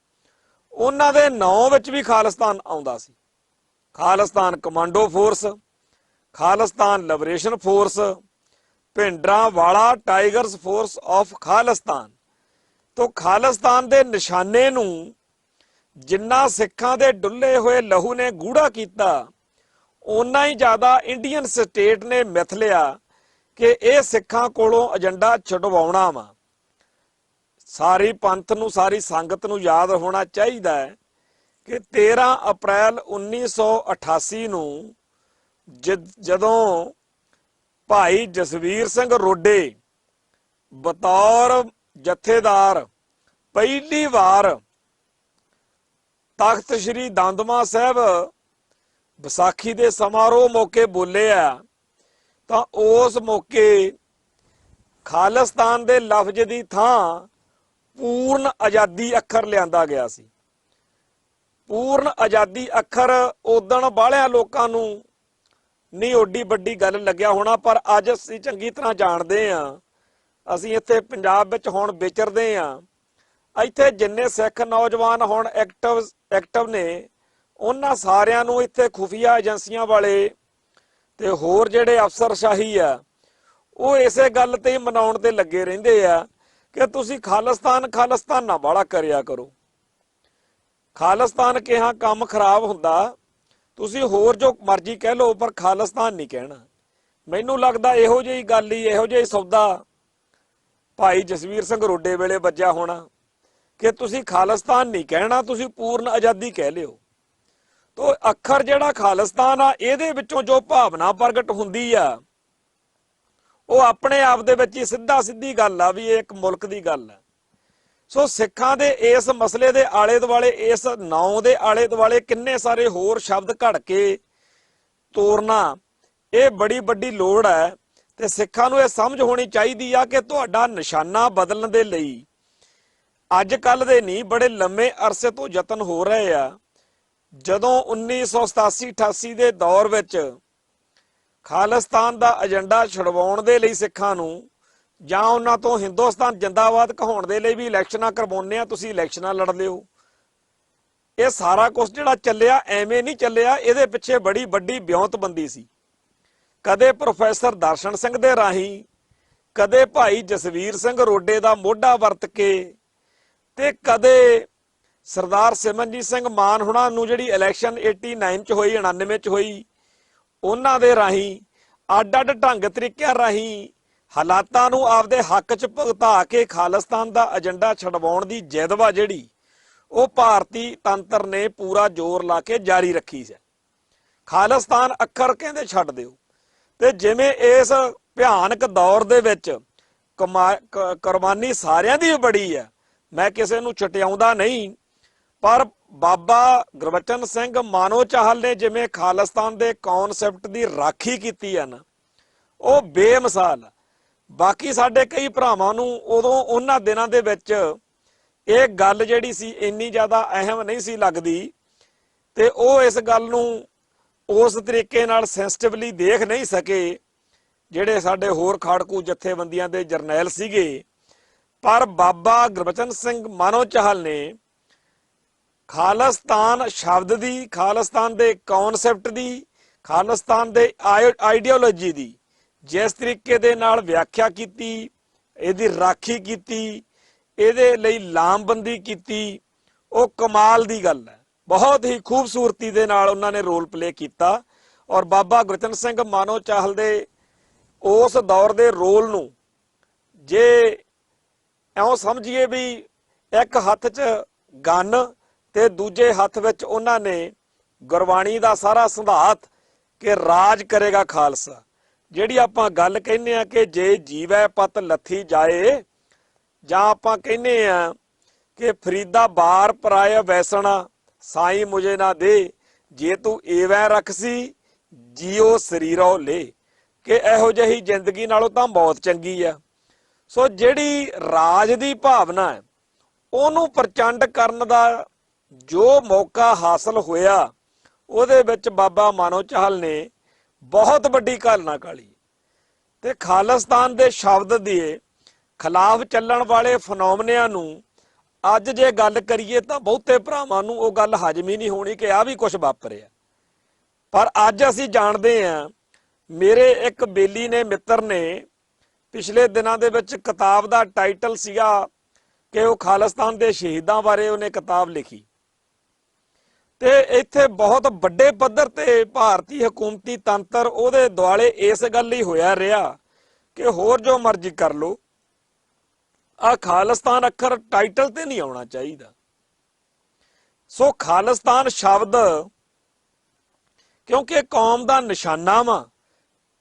ਉਹਨਾਂ ਦੇ ਨਾਂ ਵਿੱਚ ਵੀ ਖਾਲਿਸਤਾਨ ਆਉਂਦਾ ਸੀ। Khalistan commando force, Khalistan liberation force, Bhindranwala tigers force of Khalistan. ਤੋਂ ਖਾਲਿਸਤਾਨ ਦੇ ਨਿਸ਼ਾਨੇ ਨੂੰ ਜਿੰਨਾ ਸਿੱਖਾਂ ਦੇ ਡੁੱਲੇ ਹੋਏ ਲਹੂ ਨੇ ਗੂੜਾ ਕੀਤਾ, ਓਨਾ ਹੀ ਜ਼ਿਆਦਾ ਇੰਡੀਅਨ ਸਟੇਟ ਨੇ ਮਿਥ ਲਿਆ ਕਿ ਇਹ ਸਿੱਖਾਂ ਕੋਲੋਂ ਏਜੰਡਾ ਛੁਡਵਾਉਣਾ ਵਾ। ਸਾਰੀ ਪੰਥ ਨੂੰ, ਸਾਰੀ ਸੰਗਤ ਨੂੰ ਯਾਦ ਹੋਣਾ ਚਾਹੀਦਾ ਹੈ ਕਿ 13 ਅਪ੍ਰੈਲ 1988 ਨੂੰ ਜਦੋਂ ਭਾਈ ਜਸਵੀਰ ਸਿੰਘ ਰੋਡੇ ਬਤੌਰ ਜਥੇਦਾਰ ਪਹਿਲੀ ਵਾਰ ਤਖਤ ਸ੍ਰੀ ਦਮਦਮਾ ਸਾਹਿਬ ਵਿਸਾਖੀ ਦੇ ਸਮਾਰੋਹ ਮੌਕੇ ਬੋਲੇ ਆ, ਤਾਂ ਉਸ ਮੌਕੇ ਖਾਲਿਸਤਾਨ ਦੇ ਲਫ਼ਜ਼ ਦੀ ਥਾਂ ਪੂਰਨ ਆਜ਼ਾਦੀ ਅੱਖਰ ਲਿਆਂਦਾ ਗਿਆ ਸੀ। ਪੂਰਨ ਆਜ਼ਾਦੀ ਅੱਖਰ ਉਦਣ ਬਾਹਲਿਆਂ ਲੋਕਾਂ ਨੂੰ ਨਹੀਂ ਓਡੀ ਵੱਡੀ ਗੱਲ ਲੱਗਿਆ ਹੋਣਾ, ਪਰ ਅੱਜ ਅਸੀਂ ਚੰਗੀ ਤਰ੍ਹਾਂ ਜਾਣਦੇ ਹਾਂ। ਅਸੀਂ ਇੱਥੇ ਪੰਜਾਬ ਵਿੱਚ ਹੁਣ ਵਿਚਰਦੇ ਹਾਂ, ਇੱਥੇ ਜਿੰਨੇ ਸਿੱਖ ਨੌਜਵਾਨ ਹੁਣ ਐਕਟਿਵ ਨੇ, ਉਹਨਾਂ ਸਾਰਿਆਂ ਨੂੰ ਇੱਥੇ ਖੁਫੀਆ ਏਜੰਸੀਆਂ ਵਾਲੇ ਤੇ ਹੋਰ ਜਿਹੜੇ ਅਫਸਰਸ਼ਾਹੀ ਆ, ਉਹ ਇਸੇ ਗੱਲ ਤੇ ਹੀ ਮਨਾਉਣ ਤੇ ਲੱਗੇ ਰਹਿੰਦੇ ਆ ਕਿ ਤੁਸੀਂ ਖਾਲਿਸਤਾਨ ਨਾ ਬਾਹਲਾ ਕਰਿਆ ਕਰੋ। ਖਾਲਿਸਤਾਨ ਕਿਹਾ ਕੰਮ ਖਰਾਬ ਹੁੰਦਾ, ਤੁਸੀਂ ਹੋਰ ਜੋ ਮਰਜ਼ੀ ਕਹਿ ਲਓ, ਪਰ ਖਾਲਿਸਤਾਨ ਨਹੀਂ ਕਹਿਣਾ। ਮੈਨੂੰ ਲੱਗਦਾ ਇਹੋ ਜਿਹੀ ਗੱਲ ਹੀ, ਇਹੋ ਜਿਹੀ ਸੌਦਾ ਭਾਈ ਜਸਵੀਰ ਸਿੰਘ ਰੋਡੇ ਵੇਲੇ ਵੱਜਿਆ ਹੋਣਾ ਕਿ ਤੁਸੀਂ ਖਾਲਿਸਤਾਨ ਨਹੀਂ ਕਹਿਣਾ, ਤੁਸੀਂ ਪੂਰਨ ਆਜ਼ਾਦੀ ਕਹਿ ਲਿਓ। ਤੋ ਅੱਖਰ ਜਿਹੜਾ ਖਾਲਿਸਤਾਨ ਆ, ਇਹਦੇ ਵਿੱਚੋਂ ਜੋ ਭਾਵਨਾ ਪ੍ਰਗਟ ਹੁੰਦੀ ਆ, ਉਹ ਆਪਣੇ ਆਪ ਦੇ ਵਿੱਚ ਹੀ ਸਿੱਧੀ ਗੱਲ ਆ ਵੀ ਇਹ ਇੱਕ ਮੁਲਕ ਦੀ ਗੱਲ ਆ। ਸੋ ਸਿੱਖਾਂ ਦੇ ਇਸ ਮਸਲੇ ਦੇ ਆਲੇ ਦੁਆਲੇ, ਇਸ ਨਾਂ ਦੇ ਆਲੇ ਦੁਆਲੇ ਕਿੰਨੇ ਸਾਰੇ ਹੋਰ ਸ਼ਬਦ ਘੜ ਕੇ ਤੋਰਨਾ, ਇਹ ਬੜੀ ਵੱਡੀ ਲੋੜ ਹੈ। ਤੇ ਸਿੱਖਾਂ ਨੂੰ ਇਹ ਸਮਝ ਹੋਣੀ ਚਾਹੀਦੀ ਆ ਕਿ ਤੁਹਾਡਾ ਨਿਸ਼ਾਨਾ ਬਦਲਣ ਦੇ ਲਈ ਅੱਜ ਕੱਲ ਦੇ ਨਹੀਂ, ਬੜੇ ਲੰਮੇ ਅਰਸੇ ਤੋਂ ਯਤਨ ਹੋ ਰਹੇ ਆ। ਜਦੋਂ 1987-88 ਦੇ ਦੌਰ ਵਿੱਚ ਖਾਲਿਸਤਾਨ ਦਾ ਏਜੰਡਾ ਛੁਡਵਾਉਣ ਦੇ ਲਈ ਸਿੱਖਾਂ ਨੂੰ, ਜਾਂ ਉਹਨਾਂ ਤੋਂ ਹਿੰਦੁਸਤਾਨ ਜਿੰਦਾਬਾਦ ਕਹਾਉਣ ਦੇ ਲਈ ਵੀ ਇਲੈਕਸ਼ਨਾਂ ਕਰਵਾਉਂਦੇ ਆ, ਤੁਸੀਂ ਇਲੈਕਸ਼ਨਾਂ ਲੜ ਲਿਓ। ਇਹ ਸਾਰਾ ਕੁਝ ਜਿਹੜਾ ਚੱਲਿਆ ਐਵੇਂ ਨਹੀਂ ਚੱਲਿਆ, ਇਹਦੇ ਪਿੱਛੇ ਬੜੀ ਵੱਡੀ ਵਿਉਂਤਬੰਦੀ ਸੀ। ਕਦੇ ਪ੍ਰੋਫੈਸਰ ਦਰਸ਼ਨ ਸਿੰਘ ਦੇ ਰਾਹੀਂ, ਕਦੇ ਭਾਈ ਜਸਵੀਰ ਸਿੰਘ ਰੋਡੇ ਦਾ ਮੋਢਾ ਵਰਤ ਕੇ, ਤੇ ਕਦੇ ਸਰਦਾਰ ਸਿਮਰਨਜੀਤ ਸਿੰਘ ਮਾਨ ਹੁਣਾਂ ਨੂੰ ਜਿਹੜੀ ਇਲੈਕਸ਼ਨ 89 ਚ ਹੋਈ, 99 ਚ ਹੋਈ, ਉਹਨਾਂ ਦੇ ਰਾਹੀਂ ਅੱਡ-ਅੱਡ ਢੰਗ ਤਰੀਕਿਆਂ ਰਾਹੀਂ ਹਾਲਾਤਾਂ ਨੂੰ ਆਪਦੇ ਹੱਕ ਚ ਭੁਗਤਾ ਕੇ ਖਾਲਿਸਤਾਨ ਦਾ ਏਜੰਡਾ ਛਡਵਾਉਣ ਦੀ ਜਿੱਦਵਾ ਜਿਹੜੀ ਉਹ ਭਾਰਤੀ ਤੰਤਰ ਨੇ ਪੂਰਾ ਜ਼ੋਰ ਲਾ ਕੇ ਜਾਰੀ ਰੱਖੀ ਹੈ। ਖਾਲਿਸਤਾਨ ਅੱਖਰ ਕਹਿੰਦੇ ਛੱਡ ਦਿਓ। ਤੇ ਜਿਵੇਂ ਇਸ ਭਿਆਨਕ ਦੌਰ ਦੇ ਵਿੱਚ ਕੁਰਬਾਨੀ ਸਾਰਿਆਂ ਦੀ ਬੜੀ ਹੈ, ਮੈਂ ਕਿਸੇ ਨੂੰ ਛਟਿਆਉਂਦਾ ਨਹੀਂ, ਪਰ ਬਾਬਾ ਗੁਰਬਚਨ ਸਿੰਘ ਮਾਨੋ ਚਾਹਲ ਨੇ ਜਿਵੇਂ ਖਾਲਿਸਤਾਨ ਦੇ ਕਨਸੈਪਟ ਦੀ ਰਾਖੀ ਕੀਤੀ ਹੈ ਨਾ, ਉਹ ਬੇਮਿਸਾਲ। ਬਾਕੀ ਸਾਡੇ ਕਈ ਭਰਾਵਾਂ ਨੂੰ ਉਦੋਂ ਉਹਨਾਂ ਦਿਨਾਂ ਦੇ ਵਿੱਚ ਇਹ ਗੱਲ ਜਿਹੜੀ ਸੀ ਇੰਨੀ ਜ਼ਿਆਦਾ ਅਹਿਮ ਨਹੀਂ ਸੀ ਲੱਗਦੀ, ਤੇ ਉਹ ਇਸ ਗੱਲ ਨੂੰ ਉਸ ਤਰੀਕੇ ਨਾਲ ਸੈਂਸਿਟਿਵਲੀ ਦੇਖ ਨਹੀਂ ਸਕੇ ਜਿਹੜੇ ਸਾਡੇ ਹੋਰ ਖਾੜਕੂ ਜਥੇਬੰਦੀਆਂ ਦੇ ਜਰਨੈਲ ਸੀਗੇ। ਪਰ ਬਾਬਾ ਗੁਰਬਚਨ ਸਿੰਘ ਮਾਨੋ ਚਾਹਲ ਨੇ ਖਾਲਿਸਤਾਨ ਸ਼ਬਦ ਦੀ, ਖਾਲਿਸਤਾਨ ਦੇ ਕਨਸੈਪਟ ਦੀ, ਖਾਲਿਸਤਾਨ ਦੇ ਆਈਡੀਓਲੋਜੀ ਦੀ ਜਿਸ ਤਰੀਕੇ ਦੇ ਨਾਲ ਵਿਆਖਿਆ ਕੀਤੀ, ਇਹਦੀ ਰਾਖੀ ਕੀਤੀ, ਇਹਦੇ ਲਈ ਲਾਮਬੰਦੀ ਕੀਤੀ, ਉਹ ਕਮਾਲ ਦੀ ਗੱਲ ਹੈ। ਬਹੁਤ ਹੀ ਖੂਬਸੂਰਤੀ ਦੇ ਨਾਲ ਉਹਨਾਂ ਨੇ ਰੋਲ ਪਲੇ ਕੀਤਾ। ਔਰ ਬਾਬਾ ਗੁਰਬਚਨ ਸਿੰਘ ਮਾਨੋ ਚਾਹਲ ਦੇ ਉਸ ਦੌਰ ਦੇ ਰੋਲ ਨੂੰ ਜੇ ਇਉਂ ਸਮਝੀਏ ਵੀ ਇੱਕ ਹੱਥ 'ਚ ਗਨ ਤੇ ਦੂਜੇ ਹੱਥ ਵਿੱਚ ਉਹਨਾਂ ਨੇ ਗੁਰਬਾਣੀ ਦਾ ਸਾਰਾ ਸਿਧਾਂਤ ਕਿ ਰਾਜ ਕਰੇਗਾ ਖਾਲਸਾ, ਜਿਹੜੀ ਆਪਾਂ ਗੱਲ ਕਹਿੰਦੇ ਆ ਕਿ ਜੇ ਜੀਵੈ ਪਤ ਲੱਥੀ ਜਾਏ, ਜਾਂ ਆਪਾਂ ਕਹਿੰਦੇ ਆ ਕਿ ਫਰੀਦਾ ਬਾਰ ਪਰਾਇਆ ਵੈਸਣਾ ਸਾਈਂ ਮੁਝੇ ਨਾ ਦੇ, ਜੇ ਤੂੰ ਏਵੈ ਰਖਸੀ ਜੀਓ ਸਰੀਰੋ ਲੈ, ਕਿ ਇਹੋ ਜਿਹੀ ਜ਼ਿੰਦਗੀ ਨਾਲੋਂ ਤਾਂ ਮੌਤ ਚੰਗੀ ਆ। ਸੋ ਜਿਹੜੀ ਰਾਜ ਦੀ ਭਾਵਨਾ ਹੈ ਉਹਨੂੰ ਪ੍ਰਚੰਡ ਕਰਨ ਦਾ ਜੋ ਮੌਕਾ ਹਾਸਲ ਹੋਇਆ, ਉਹਦੇ ਵਿੱਚ ਬਾਬਾ ਮਾਨੋ ਚਾਹਲ ਨੇ ਬਹੁਤ ਵੱਡੀ ਘਾਲਣਾ ਕਾਲੀ ਤੇ ਖਾਲਿਸਤਾਨ ਦੇ ਸ਼ਬਦ ਦੇ ਖਿਲਾਫ ਚੱਲਣ ਵਾਲੇ ਫਨੋਮਨਿਆਂ ਨੂੰ ਅੱਜ ਜੇ ਗੱਲ ਕਰੀਏ ਤਾਂ ਬਹੁਤੇ ਭਰਾਵਾਂ ਨੂੰ ਉਹ ਗੱਲ ਹਜਮ ਹੀ ਨਹੀਂ ਹੋਣੀ ਕਿ ਆ ਵੀ ਕੁਝ ਵਾਪਰਿਆ। ਪਰ ਅੱਜ ਅਸੀਂ ਜਾਣਦੇ ਹਾਂ, ਮੇਰੇ ਇੱਕ ਬੇਲੀ ਨੇ, ਮਿੱਤਰ ਨੇ, ਪਿਛਲੇ ਦਿਨਾਂ ਦੇ ਵਿੱਚ ਕਿਤਾਬ ਦਾ ਟਾਈਟਲ ਸੀਗਾ ਕਿ ਉਹ ਖਾਲਿਸਤਾਨ ਦੇ ਸ਼ਹੀਦਾਂ ਬਾਰੇ ਉਹਨੇ ਕਿਤਾਬ ਲਿਖੀ ਤੇ ਇੱਥੇ ਬਹੁਤ ਵੱਡੇ ਪੱਧਰ ਤੇ ਭਾਰਤੀ ਹਕੂਮਤੀ ਤੰਤਰ ਉਹਦੇ ਦੁਆਲੇ ਇਸ ਗੱਲ ਹੀ ਹੋਇਆ ਰਿਹਾ ਕਿ ਹੋਰ ਜੋ ਮਰਜ਼ੀ ਕਰ ਲੋ, ਆ ਖਾਲਿਸਤਾਨ ਅੱਖਰ ਟਾਈਟਲ ਤੇ ਨਹੀਂ ਆਉਣਾ ਚਾਹੀਦਾ। ਸੋ ਖਾਲਿਸਤਾਨ ਸ਼ਬਦ ਕਿਉਂਕਿ ਕੌਮ ਦਾ ਨਿਸ਼ਾਨਾ ਵਾ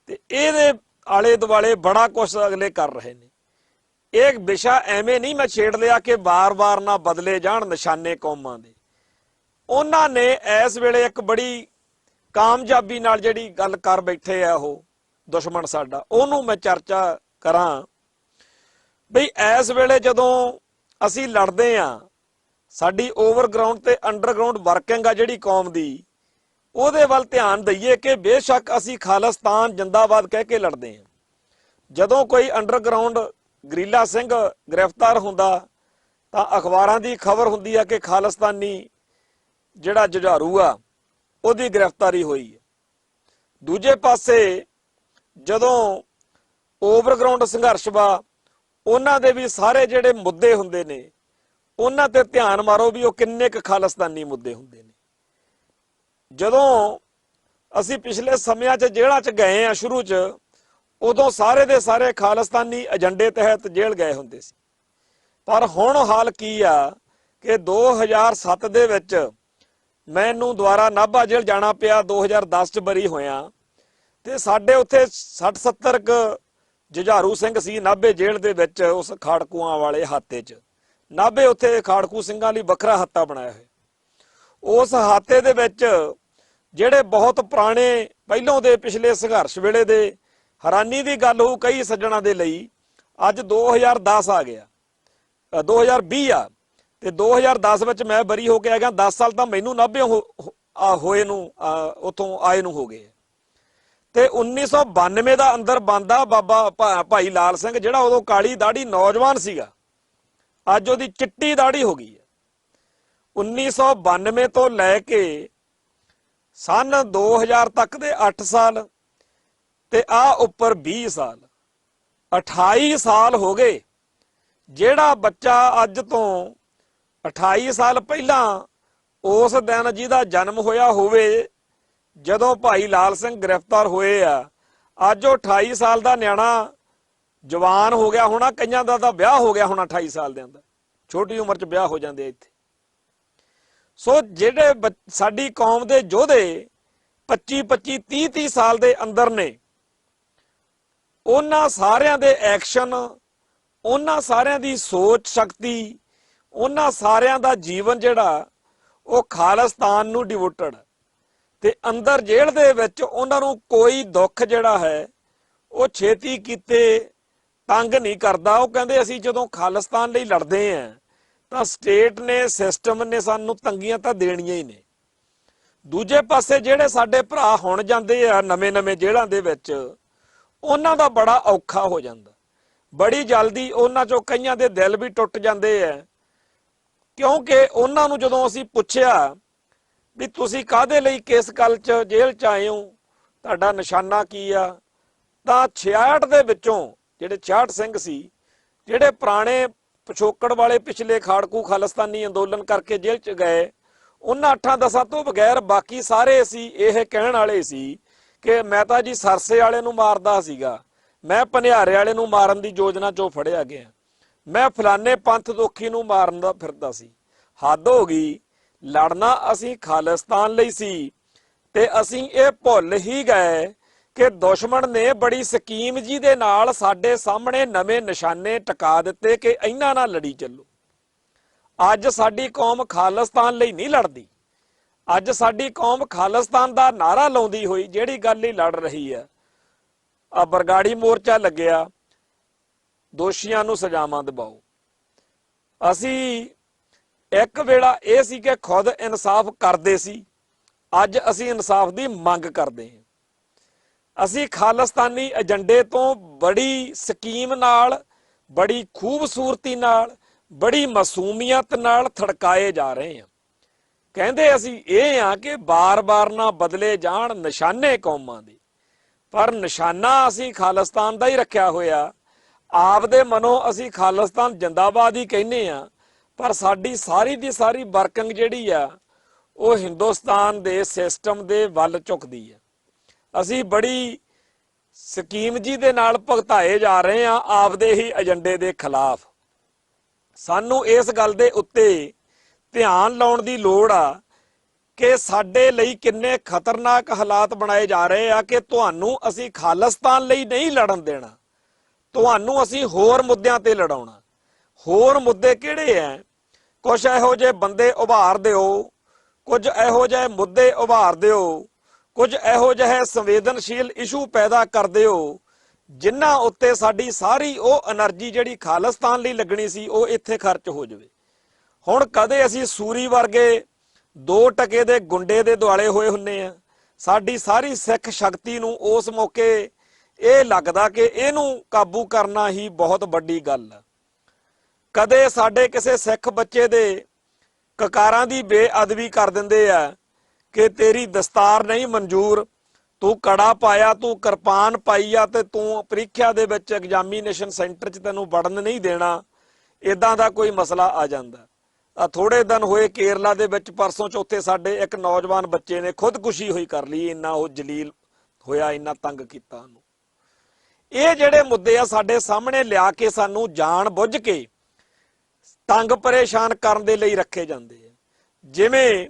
ਤੇ ਇਹਦੇ ਆਲੇ ਦੁਆਲੇ ਬੜਾ ਕੁਛ ਅਗਲੇ ਕਰ ਰਹੇ ਨੇ। ਇਹ ਵਿਸ਼ਾ ਐਵੇਂ ਨਹੀਂ ਮੈਂ ਛੇੜ ਲਿਆ ਕਿ ਵਾਰ-ਵਾਰ ਨਾ ਬਦਲੇ ਜਾਣ ਨਿਸ਼ਾਨੇ ਕੌਮਾਂ ਦੇ। ਉਹਨਾਂ ਨੇ ਇਸ ਵੇਲੇ ਇੱਕ ਬੜੀ ਕਾਮਯਾਬੀ ਨਾਲ ਜਿਹੜੀ ਗੱਲ ਕਰ ਬੈਠੇ ਆ ਉਹ ਦੁਸ਼ਮਣ ਸਾਡਾ, ਉਹਨੂੰ ਮੈਂ ਚਰਚਾ ਕਰਾਂ ਬਈ ਇਸ ਵੇਲੇ ਜਦੋਂ ਅਸੀਂ ਲੜਦੇ ਆ, ਸਾਡੀ ਓਵਰਗਰਾਊਂਡ ਤੇ ਅੰਡਰਗਰਾਊਂਡ ਵਰਕਿੰਗ ਆ ਜਿਹੜੀ ਕੌਮ ਦੀ, ਉਹਦੇ ਵੱਲ ਧਿਆਨ ਦਈਏ ਕਿ ਬੇਸ਼ੱਕ ਅਸੀਂ ਖਾਲਿਸਤਾਨ ਜਿੰਦਾਬਾਦ ਕਹਿ ਕੇ ਲੜਦੇ ਹਾਂ। ਜਦੋਂ ਕੋਈ ਅੰਡਰਗਰਾਊਂਡ ਗਰੀਲਾ ਸਿੰਘ ਗ੍ਰਿਫਤਾਰ ਹੁੰਦਾ ਤਾਂ ਅਖਬਾਰਾਂ ਦੀ ਖਬਰ ਹੁੰਦੀ ਆ ਕਿ ਖਾਲਿਸਤਾਨੀ ਜਿਹੜਾ ਜੁਝਾਰੂ ਆ ਉਹਦੀ ਗ੍ਰਿਫਤਾਰੀ ਹੋਈ ਹੈ। ਦੂਜੇ ਪਾਸੇ ਜਦੋਂ ਓਵਰਗਰਾਊਂਡ ਸੰਘਰਸ਼ ਵਾ, ਉਹਨਾਂ ਦੇ ਵੀ ਸਾਰੇ ਜਿਹੜੇ ਮੁੱਦੇ ਹੁੰਦੇ ਨੇ ਉਹਨਾਂ ਤੇ ਧਿਆਨ ਮਾਰੋ ਵੀ ਉਹ ਕਿੰਨੇ ਕੁ ਖਾਲਿਸਤਾਨੀ ਮੁੱਦੇ ਹੁੰਦੇ ਨੇ। ਜਦੋਂ ਅਸੀਂ ਪਿਛਲੇ ਸਮਿਆਂ 'ਚ ਜੇਲ੍ਹਾਂ 'ਚ ਗਏ ਆ ਸ਼ੁਰੂ 'ਚ, ਉਦੋਂ ਸਾਰੇ ਦੇ ਸਾਰੇ ਖਾਲਿਸਤਾਨੀ ਏਜੰਡੇ ਤਹਿਤ ਜੇਲ੍ਹ ਗਏ ਹੁੰਦੇ ਸੀ। ਪਰ ਹੁਣ ਹਾਲ ਕੀ ਆ ਕਿ 2007 ਦੇ ਵਿੱਚ ਮੈਨੂੰ ਦੁਬਾਰਾ ਨਾਭਾ ਜੇਲ੍ਹ ਜਾਣਾ ਪਿਆ, 2010 'ਚ ਬਰੀ ਹੋਇਆ ਤੇ ਸਾਡੇ ਉੱਥੇ 60-70 ਕੁ ਜੁਝਾਰੂ ਸਿੰਘ ਸੀ ਨਾਭੇ ਜੇਲ੍ਹ ਦੇ ਵਿੱਚ, ਉਸ ਖਾੜਕੂਆਂ ਵਾਲੇ ਹਾਤੇ 'ਚ। ਨਾਭੇ ਉੱਥੇ ਖਾੜਕੂ ਸਿੰਘਾਂ ਲਈ ਵੱਖਰਾ ਹਾਤਾ ਬਣਾਇਆ ਹੋਇਆ। ਉਸ ਹਾਤੇ ਦੇ ਵਿੱਚ ਜਿਹੜੇ ਬਹੁਤ ਪੁਰਾਣੇ ਪਹਿਲੋਂ ਦੇ ਪਿਛਲੇ ਸੰਘਰਸ਼ ਵੇਲੇ ਦੇ, ਹੈਰਾਨੀ ਦੀ ਗੱਲ ਹੋਊ ਕਈ ਸੱਜਣਾ ਦੇ ਲਈ, ਅੱਜ 2010 ਆ ਗਿਆ, 2020 ਆ ਤੇ 2010 ਵਿੱਚ ਮੈਂ ਬਰੀ ਹੋ ਕੇ ਆ ਗਿਆ। 10 ਸਾਲ ਤਾਂ ਮੈਨੂੰ ਨਾਭੇ ਹੋਏ ਨੂੰ, ਉੱਥੋਂ ਆਏ ਨੂੰ ਹੋ ਗਏ। ਤੇ 1992 ਦਾ ਅੰਦਰ ਬੰਦਾ ਬਾਬਾ ਭਾਈ ਲਾਲ ਸਿੰਘ, ਜਿਹੜਾ ਉਦੋਂ ਕਾਲੀ ਦਾੜੀ ਨੌਜਵਾਨ ਸੀਗਾ, ਅੱਜ ਉਹਦੀ ਚਿੱਟੀ ਦਾੜੀ ਹੋ ਗਈ ਹੈ। 1992 ਤੋਂ ਲੈ ਕੇ ਸਨ 2000 ਤੱਕ ਦੇ 8 ਸਾਲ ਤੇ ਆ ਉੱਪਰ 20 ਸਾਲ, 28 ਸਾਲ ਹੋ ਗਏ। ਜਿਹੜਾ ਬੱਚਾ ਅੱਜ ਤੋਂ 28 ਸਾਲ ਪਹਿਲਾਂ ਉਸ ਦਿਨ ਜਿਹਦਾ ਜਨਮ ਹੋਇਆ ਹੋਵੇ ਜਦੋਂ ਭਾਈ ਲਾਲ ਸਿੰਘ ਗ੍ਰਿਫਤਾਰ ਹੋਏ ਆ, ਅੱਜ ਉਹ 28 ਸਾਲ ਦਾ ਨਿਆਣਾ ਜਵਾਨ ਹੋ ਗਿਆ ਹੋਣਾ, ਕਈਆਂ ਦਾ ਤਾਂ ਵਿਆਹ ਹੋ ਗਿਆ ਹੋਣਾ 28 ਸਾਲ ਦੇ ਅੰਦਰ, ਛੋਟੀ ਉਮਰ 'ਚ ਵਿਆਹ ਹੋ ਜਾਂਦੇ ਇੱਥੇ। ਸੋ ਜਿਹੜੇ ਸਾਡੀ ਕੌਮ ਦੇ ਯੋਧੇ 25-25, 30-30 ਸਾਲ ਦੇ ਅੰਦਰ ਨੇ, ਉਹਨਾਂ ਸਾਰਿਆਂ ਦੇ ਐਕਸ਼ਨ, ਉਹਨਾਂ ਸਾਰਿਆਂ ਦੀ ਸੋਚ ਸ਼ਕਤੀ, ਉਹਨਾਂ ਸਾਰਿਆਂ ਦਾ ਜੀਵਨ ਜਿਹੜਾ ਉਹ ਖਾਲਿਸਤਾਨ ਨੂੰ ਡਿਵੋਟਡ, ਤੇ ਅੰਦਰ ਜੇਲ੍ਹ ਦੇ ਵਿੱਚ ਉਹਨਾਂ ਨੂੰ ਕੋਈ ਦੁੱਖ ਜਿਹੜਾ ਹੈ ਉਹ ਛੇਤੀ ਕੀਤੇ ਤੰਗ ਨਹੀਂ ਕਰਦਾ। ਉਹ ਕਹਿੰਦੇ ਅਸੀਂ ਜਦੋਂ ਖਾਲਿਸਤਾਨ ਲਈ ਲੜਦੇ ਆਂ ਤਾਂ ਸਟੇਟ ਨੇ, ਸਿਸਟਮ ਨੇ ਸਾਨੂੰ ਤੰਗੀਆਂ ਤਾਂ ਦੇਣੀਆਂ ਹੀ ਨੇ। ਦੂਜੇ ਪਾਸੇ ਜਿਹੜੇ ਸਾਡੇ ਭਰਾ ਹੁਣ ਜਾਂਦੇ ਆ ਨਵੇਂ ਜੇਲ੍ਹਾਂ ਦੇ ਵਿੱਚ, ਉਹਨਾਂ ਦਾ ਬੜਾ ਔਖਾ ਹੋ ਜਾਂਦਾ। ਬੜੀ ਜਲਦੀ ਉਹਨਾਂ ਚੋਂ ਕਈਆਂ ਦੇ ਦਿਲ ਵੀ ਟੁੱਟ ਜਾਂਦੇ ਆ, ਕਿਉਂਕਿ ਉਹਨਾਂ ਨੂੰ ਜਦੋਂ ਅਸੀਂ ਪੁੱਛਿਆ ਵੀ ਤੁਸੀਂ ਕਾਹਦੇ ਲਈ ਕਿਸ ਗੱਲ 'ਚ ਜੇਲ੍ਹ 'ਚ ਆਏ ਹੋ, ਤੁਹਾਡਾ ਨਿਸ਼ਾਨਾ ਕੀ ਆ, ਤਾਂ 66 ਦੇ ਵਿੱਚੋਂ ਜਿਹੜੇ 66 ਸਿੰਘ ਸੀ, ਜਿਹੜੇ ਪੁਰਾਣੇ ਪਿਛੋਕੜ ਵਾਲੇ ਪਿਛਲੇ ਖਾੜਕੂ ਖਾਲਿਸਤਾਨੀ ਅੰਦੋਲਨ ਕਰਕੇ ਜੇਲ੍ਹ 'ਚ ਗਏ, ਉਹਨਾਂ 8-10 ਤੋਂ ਬਗੈਰ ਬਾਕੀ ਸਾਰੇ ਅਸੀਂ ਇਹ ਕਹਿਣ ਵਾਲੇ ਸੀ ਕਿ ਮੈਂ ਤਾਂ ਜੀ ਸਰਸੇ ਵਾਲੇ ਨੂੰ ਮਾਰਦਾ ਸੀਗਾ, ਮੈਂ ਭਨਿਆਰੇ ਵਾਲੇ ਨੂੰ ਮਾਰਨ ਦੀ ਯੋਜਨਾ 'ਚੋਂ ਫੜਿਆ ਗਿਆ, ਮੈਂ ਫਲਾਨੇ ਪੰਥ ਦੋਖੀ ਨੂੰ ਮਾਰਨ ਦਾ ਫਿਰਦਾ ਸੀ। ਹੱਦ ਹੋ ਗਈ। ਲੜਨਾ ਅਸੀਂ ਖਾਲਿਸਤਾਨ ਲਈ ਸੀ ਤੇ ਅਸੀਂ ਇਹ ਭੁੱਲ ਹੀ ਗਏ ਕਿ ਦੁਸ਼ਮਣ ਨੇ ਬੜੀ ਸਕੀਮ ਜੀ ਦੇ ਨਾਲ ਸਾਡੇ ਸਾਹਮਣੇ ਨਵੇਂ ਨਿਸ਼ਾਨੇ ਟਿਕਾ ਦਿੱਤੇ ਕਿ ਇਹਨਾਂ ਨਾਲ ਲੜੀ ਚੱਲੋ। ਅੱਜ ਸਾਡੀ ਕੌਮ ਖਾਲਿਸਤਾਨ ਲਈ ਨਹੀਂ ਲੜਦੀ। ਅੱਜ ਸਾਡੀ ਕੌਮ ਖਾਲਿਸਤਾਨ ਦਾ ਨਾਰਾ ਲਾਉਂਦੀ ਹੋਈ ਜਿਹੜੀ ਗੱਲ ਲਈ ਲੜ ਰਹੀ ਹੈ। ਆ ਬਰਗਾੜੀ ਮੋਰਚਾ ਲੱਗਿਆ, ਦੋਸ਼ੀਆਂ ਨੂੰ ਸਜ਼ਾਵਾਂ ਦਿਵਾਓ। ਅਸੀਂ ਇੱਕ ਵੇਲਾ ਇਹ ਸੀ ਕਿ ਖੁਦ ਇਨਸਾਫ ਕਰਦੇ ਸੀ, ਅੱਜ ਅਸੀਂ ਇਨਸਾਫ ਦੀ ਮੰਗ ਕਰਦੇ ਹਾਂ। ਅਸੀਂ ਖਾਲਿਸਤਾਨੀ ਏਜੰਡੇ ਤੋਂ ਬੜੀ ਸਕੀਮ ਨਾਲ, ਬੜੀ ਖੂਬਸੂਰਤੀ ਨਾਲ, ਬੜੀ ਮਾਸੂਮੀਅਤ ਨਾਲ ਥੜਕਾਏ ਜਾ ਰਹੇ ਹਾਂ। ਕਹਿੰਦੇ ਅਸੀਂ ਇਹ ਆ ਕਿ ਬਾਰ-ਬਾਰ ਨਾ ਬਦਲੇ ਜਾਣ ਨਿਸ਼ਾਨੇ ਕੌਮਾਂ ਦੇ, ਪਰ ਨਿਸ਼ਾਨਾ ਅਸੀਂ ਖਾਲਿਸਤਾਨ ਦਾ ਹੀ ਰੱਖਿਆ ਹੋਇਆ। ਆਪਦੇ ਮਨੋਂ ਅਸੀਂ ਖਾਲਿਸਤਾਨ ਜਿੰਦਾਬਾਦ ਹੀ ਕਹਿੰਦੇ ਆ, ਪਰ ਸਾਡੀ ਸਾਰੀ ਦੀ ਸਾਰੀ ਵਰਕਿੰਗ ਜਿਹੜੀ ਆ ਉਹ ਹਿੰਦੁਸਤਾਨ ਦੇ ਸਿਸਟਮ ਦੇ ਵੱਲ ਝੁਕਦੀ ਆ। ਅਸੀਂ ਬੜੀ ਸਕੀਮ ਜੀ ਦੇ ਨਾਲ ਭੁਗਤਾਏ ਜਾ ਰਹੇ ਆ ਆਪਦੇ ਹੀ ਏਜੰਡੇ ਦੇ ਖਿਲਾਫ। ਸਾਨੂੰ ਇਸ ਗੱਲ ਦੇ ਉੱਤੇ ਧਿਆਨ ਲਾਉਣ ਦੀ ਲੋੜ ਆ ਕਿ ਸਾਡੇ ਲਈ ਕਿੰਨੇ ਖਤਰਨਾਕ ਹਾਲਾਤ ਬਣਾਏ ਜਾ ਰਹੇ ਆ ਕਿ ਤੁਹਾਨੂੰ ਅਸੀਂ ਖਾਲਿਸਤਾਨ ਲਈ ਨਹੀਂ ਲੜਨ ਦੇਣਾ, ਤੁਹਾਨੂੰ ਅਸੀਂ ਹੋਰ ਮੁੱਦਿਆਂ ਤੇ ਲੜਾਉਣਾ। ਹੋਰ ਮੁੱਦੇ ਕਿਹੜੇ ਆ? ਕੁਝ ਇਹੋ ਜਿਹੇ ਬੰਦੇ ਉਭਾਰ ਦਿਓ, ਕੁਝ ਇਹੋ ਜਿਹੇ ਮੁੱਦੇ ਉਭਾਰ ਦਿਓ, ਕੁਝ ਇਹੋ ਜਿਹੇ ਸੰਵੇਦਨਸ਼ੀਲ ਇਸ਼ੂ ਪੈਦਾ ਕਰ ਦਿਓ ਜਿਨ੍ਹਾਂ ਉੱਤੇ ਸਾਡੀ ਸਾਰੀ ਉਹ એનર્ਜੀ ਜਿਹੜੀ ਖਾਲਿਸਤਾਨ ਲਈ ਲੱਗਣੀ ਸੀ ਉਹ ਇੱਥੇ ਖਰਚ ਹੋ ਜਾਵੇ। ਹੁਣ ਕਦੇ ਅਸੀਂ ਸੂਰੀ ਵਰਗੇ 2 ਟਕੇ ਦੇ ਗੁੰਡੇ ਦੇ ਦੁਆਲੇ ਹੋਏ ਹੁੰਨੇ ਆ, ਸਾਡੀ ਸਾਰੀ ਸਿੱਖ ਸ਼ਕਤੀ ਨੂੰ ਉਸ ਮੌਕੇ ਇਹ ਲੱਗਦਾ ਕਿ ਇਹਨੂੰ ਕਾਬੂ ਕਰਨਾ ਹੀ ਬਹੁਤ ਵੱਡੀ ਗੱਲ ਆ। ਕਦੇ ਸਾਡੇ ਕਿਸੇ ਸਿੱਖ ਬੱਚੇ ਦੇ ਕਕਾਰਾਂ ਦੀ ਬੇਅਦਬੀ ਕਰ ਦਿੰਦੇ ਆ ਕਿ ਤੇਰੀ ਦਸਤਾਰ ਨਹੀਂ ਮਨਜ਼ੂਰ, ਤੂੰ ਕੜਾ ਪਾਇਆ, ਤੂੰ ਕਿਰਪਾਨ ਪਾਈ ਆ ਤੇ ਤੂੰ ਪ੍ਰੀਖਿਆ ਦੇ ਵਿੱਚ ਐਗਜ਼ਾਮੀਨੇਸ਼ਨ ਸੈਂਟਰ 'ਚ ਤੈਨੂੰ ਵੜਨ ਨਹੀਂ ਦੇਣਾ। ਇਦਾਂ ਦਾ ਕੋਈ ਮਸਲਾ ਆ ਜਾਂਦਾ। ਥੋੜੇ ਦਿਨ ਹੋਏ ਕੇਰਲਾ ਦੇ ਵਿੱਚ ਪਰਸੋਂ ਚੌਥੇ ਸਾਡੇ ਇੱਕ ਨੌਜਵਾਨ ਬੱਚੇ ਨੇ ਖੁਦਕੁਸ਼ੀ ਹੋਈ ਕਰ ਲਈ, ਇੰਨਾ ਉਹ ਜਲੀਲ ਹੋਇਆ, ਇੰਨਾ ਤੰਗ ਕੀਤਾ ਉਹਨੂੰ। ਇਹ ਜਿਹੜੇ ਮੁੱਦੇ ਆ ਸਾਡੇ ਸਾਹਮਣੇ ਲਿਆ ਕੇ ਸਾਨੂੰ ਜਾਣ ਬੁੱਝ ਕੇ ਤੰਗ ਪਰੇਸ਼ਾਨ ਕਰਨ ਦੇ ਲਈ ਰੱਖੇ ਜਾਂਦੇ ਆ। ਜਿਵੇਂ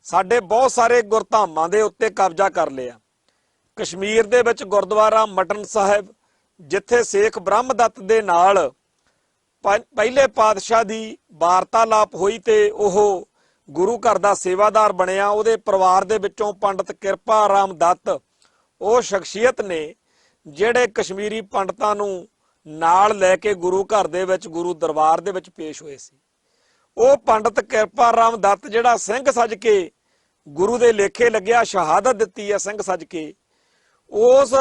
ਸਾਡੇ ਬਹੁਤ ਸਾਰੇ ਗੁਰਧਾਮਾਂ ਦੇ ਉੱਤੇ ਕਬਜ਼ਾ ਕਰ ਲਿਆ। ਕਸ਼ਮੀਰ ਦੇ ਵਿੱਚ ਗੁਰਦੁਆਰਾ ਮਟਨ ਸਾਹਿਬ, ਜਿੱਥੇ ਸੇਖ ਬ੍ਰਹਮਦੱਤ ਦੇ ਨਾਲ ਪਹਿਲੇ ਪਾਤਸ਼ਾਹ ਦੀ ਵਾਰਤਾਲਾਪ ਹੋਈ ਤੇ ਉਹ ਗੁਰੂ ਘਰ ਦਾ ਸੇਵਾਦਾਰ ਬਣਿਆ, ਉਹਦੇ ਪਰਿਵਾਰ ਦੇ ਵਿੱਚੋਂ ਪੰਡਤ ਕਿਰਪਾ ਰਾਮ ਦੱਤ ਉਹ ਸ਼ਖਸੀਅਤ ਨੇ ਜਿਹੜੇ ਕਸ਼ਮੀਰੀ ਪੰਡਤਾਂ ਨੂੰ ਨਾਲ ਲੈ ਕੇ ਗੁਰੂ ਘਰ ਦੇ ਵਿੱਚ, ਗੁਰੂ ਦਰਬਾਰ ਦੇ ਵਿੱਚ ਪੇਸ਼ ਹੋਏ ਸੀ। ਉਹ ਪੰਡਤ ਕਿਰਪਾ ਰਾਮ ਦੱਤ ਜਿਹੜਾ ਸਿੰਘ ਸੱਜ ਕੇ ਗੁਰੂ ਦੇ ਲੇਖੇ ਲੱਗਿਆ, ਸ਼ਹਾਦਤ ਦਿੱਤੀ ਹੈ ਸਿੰਘ ਸੱਜ ਕੇ, ਉਸ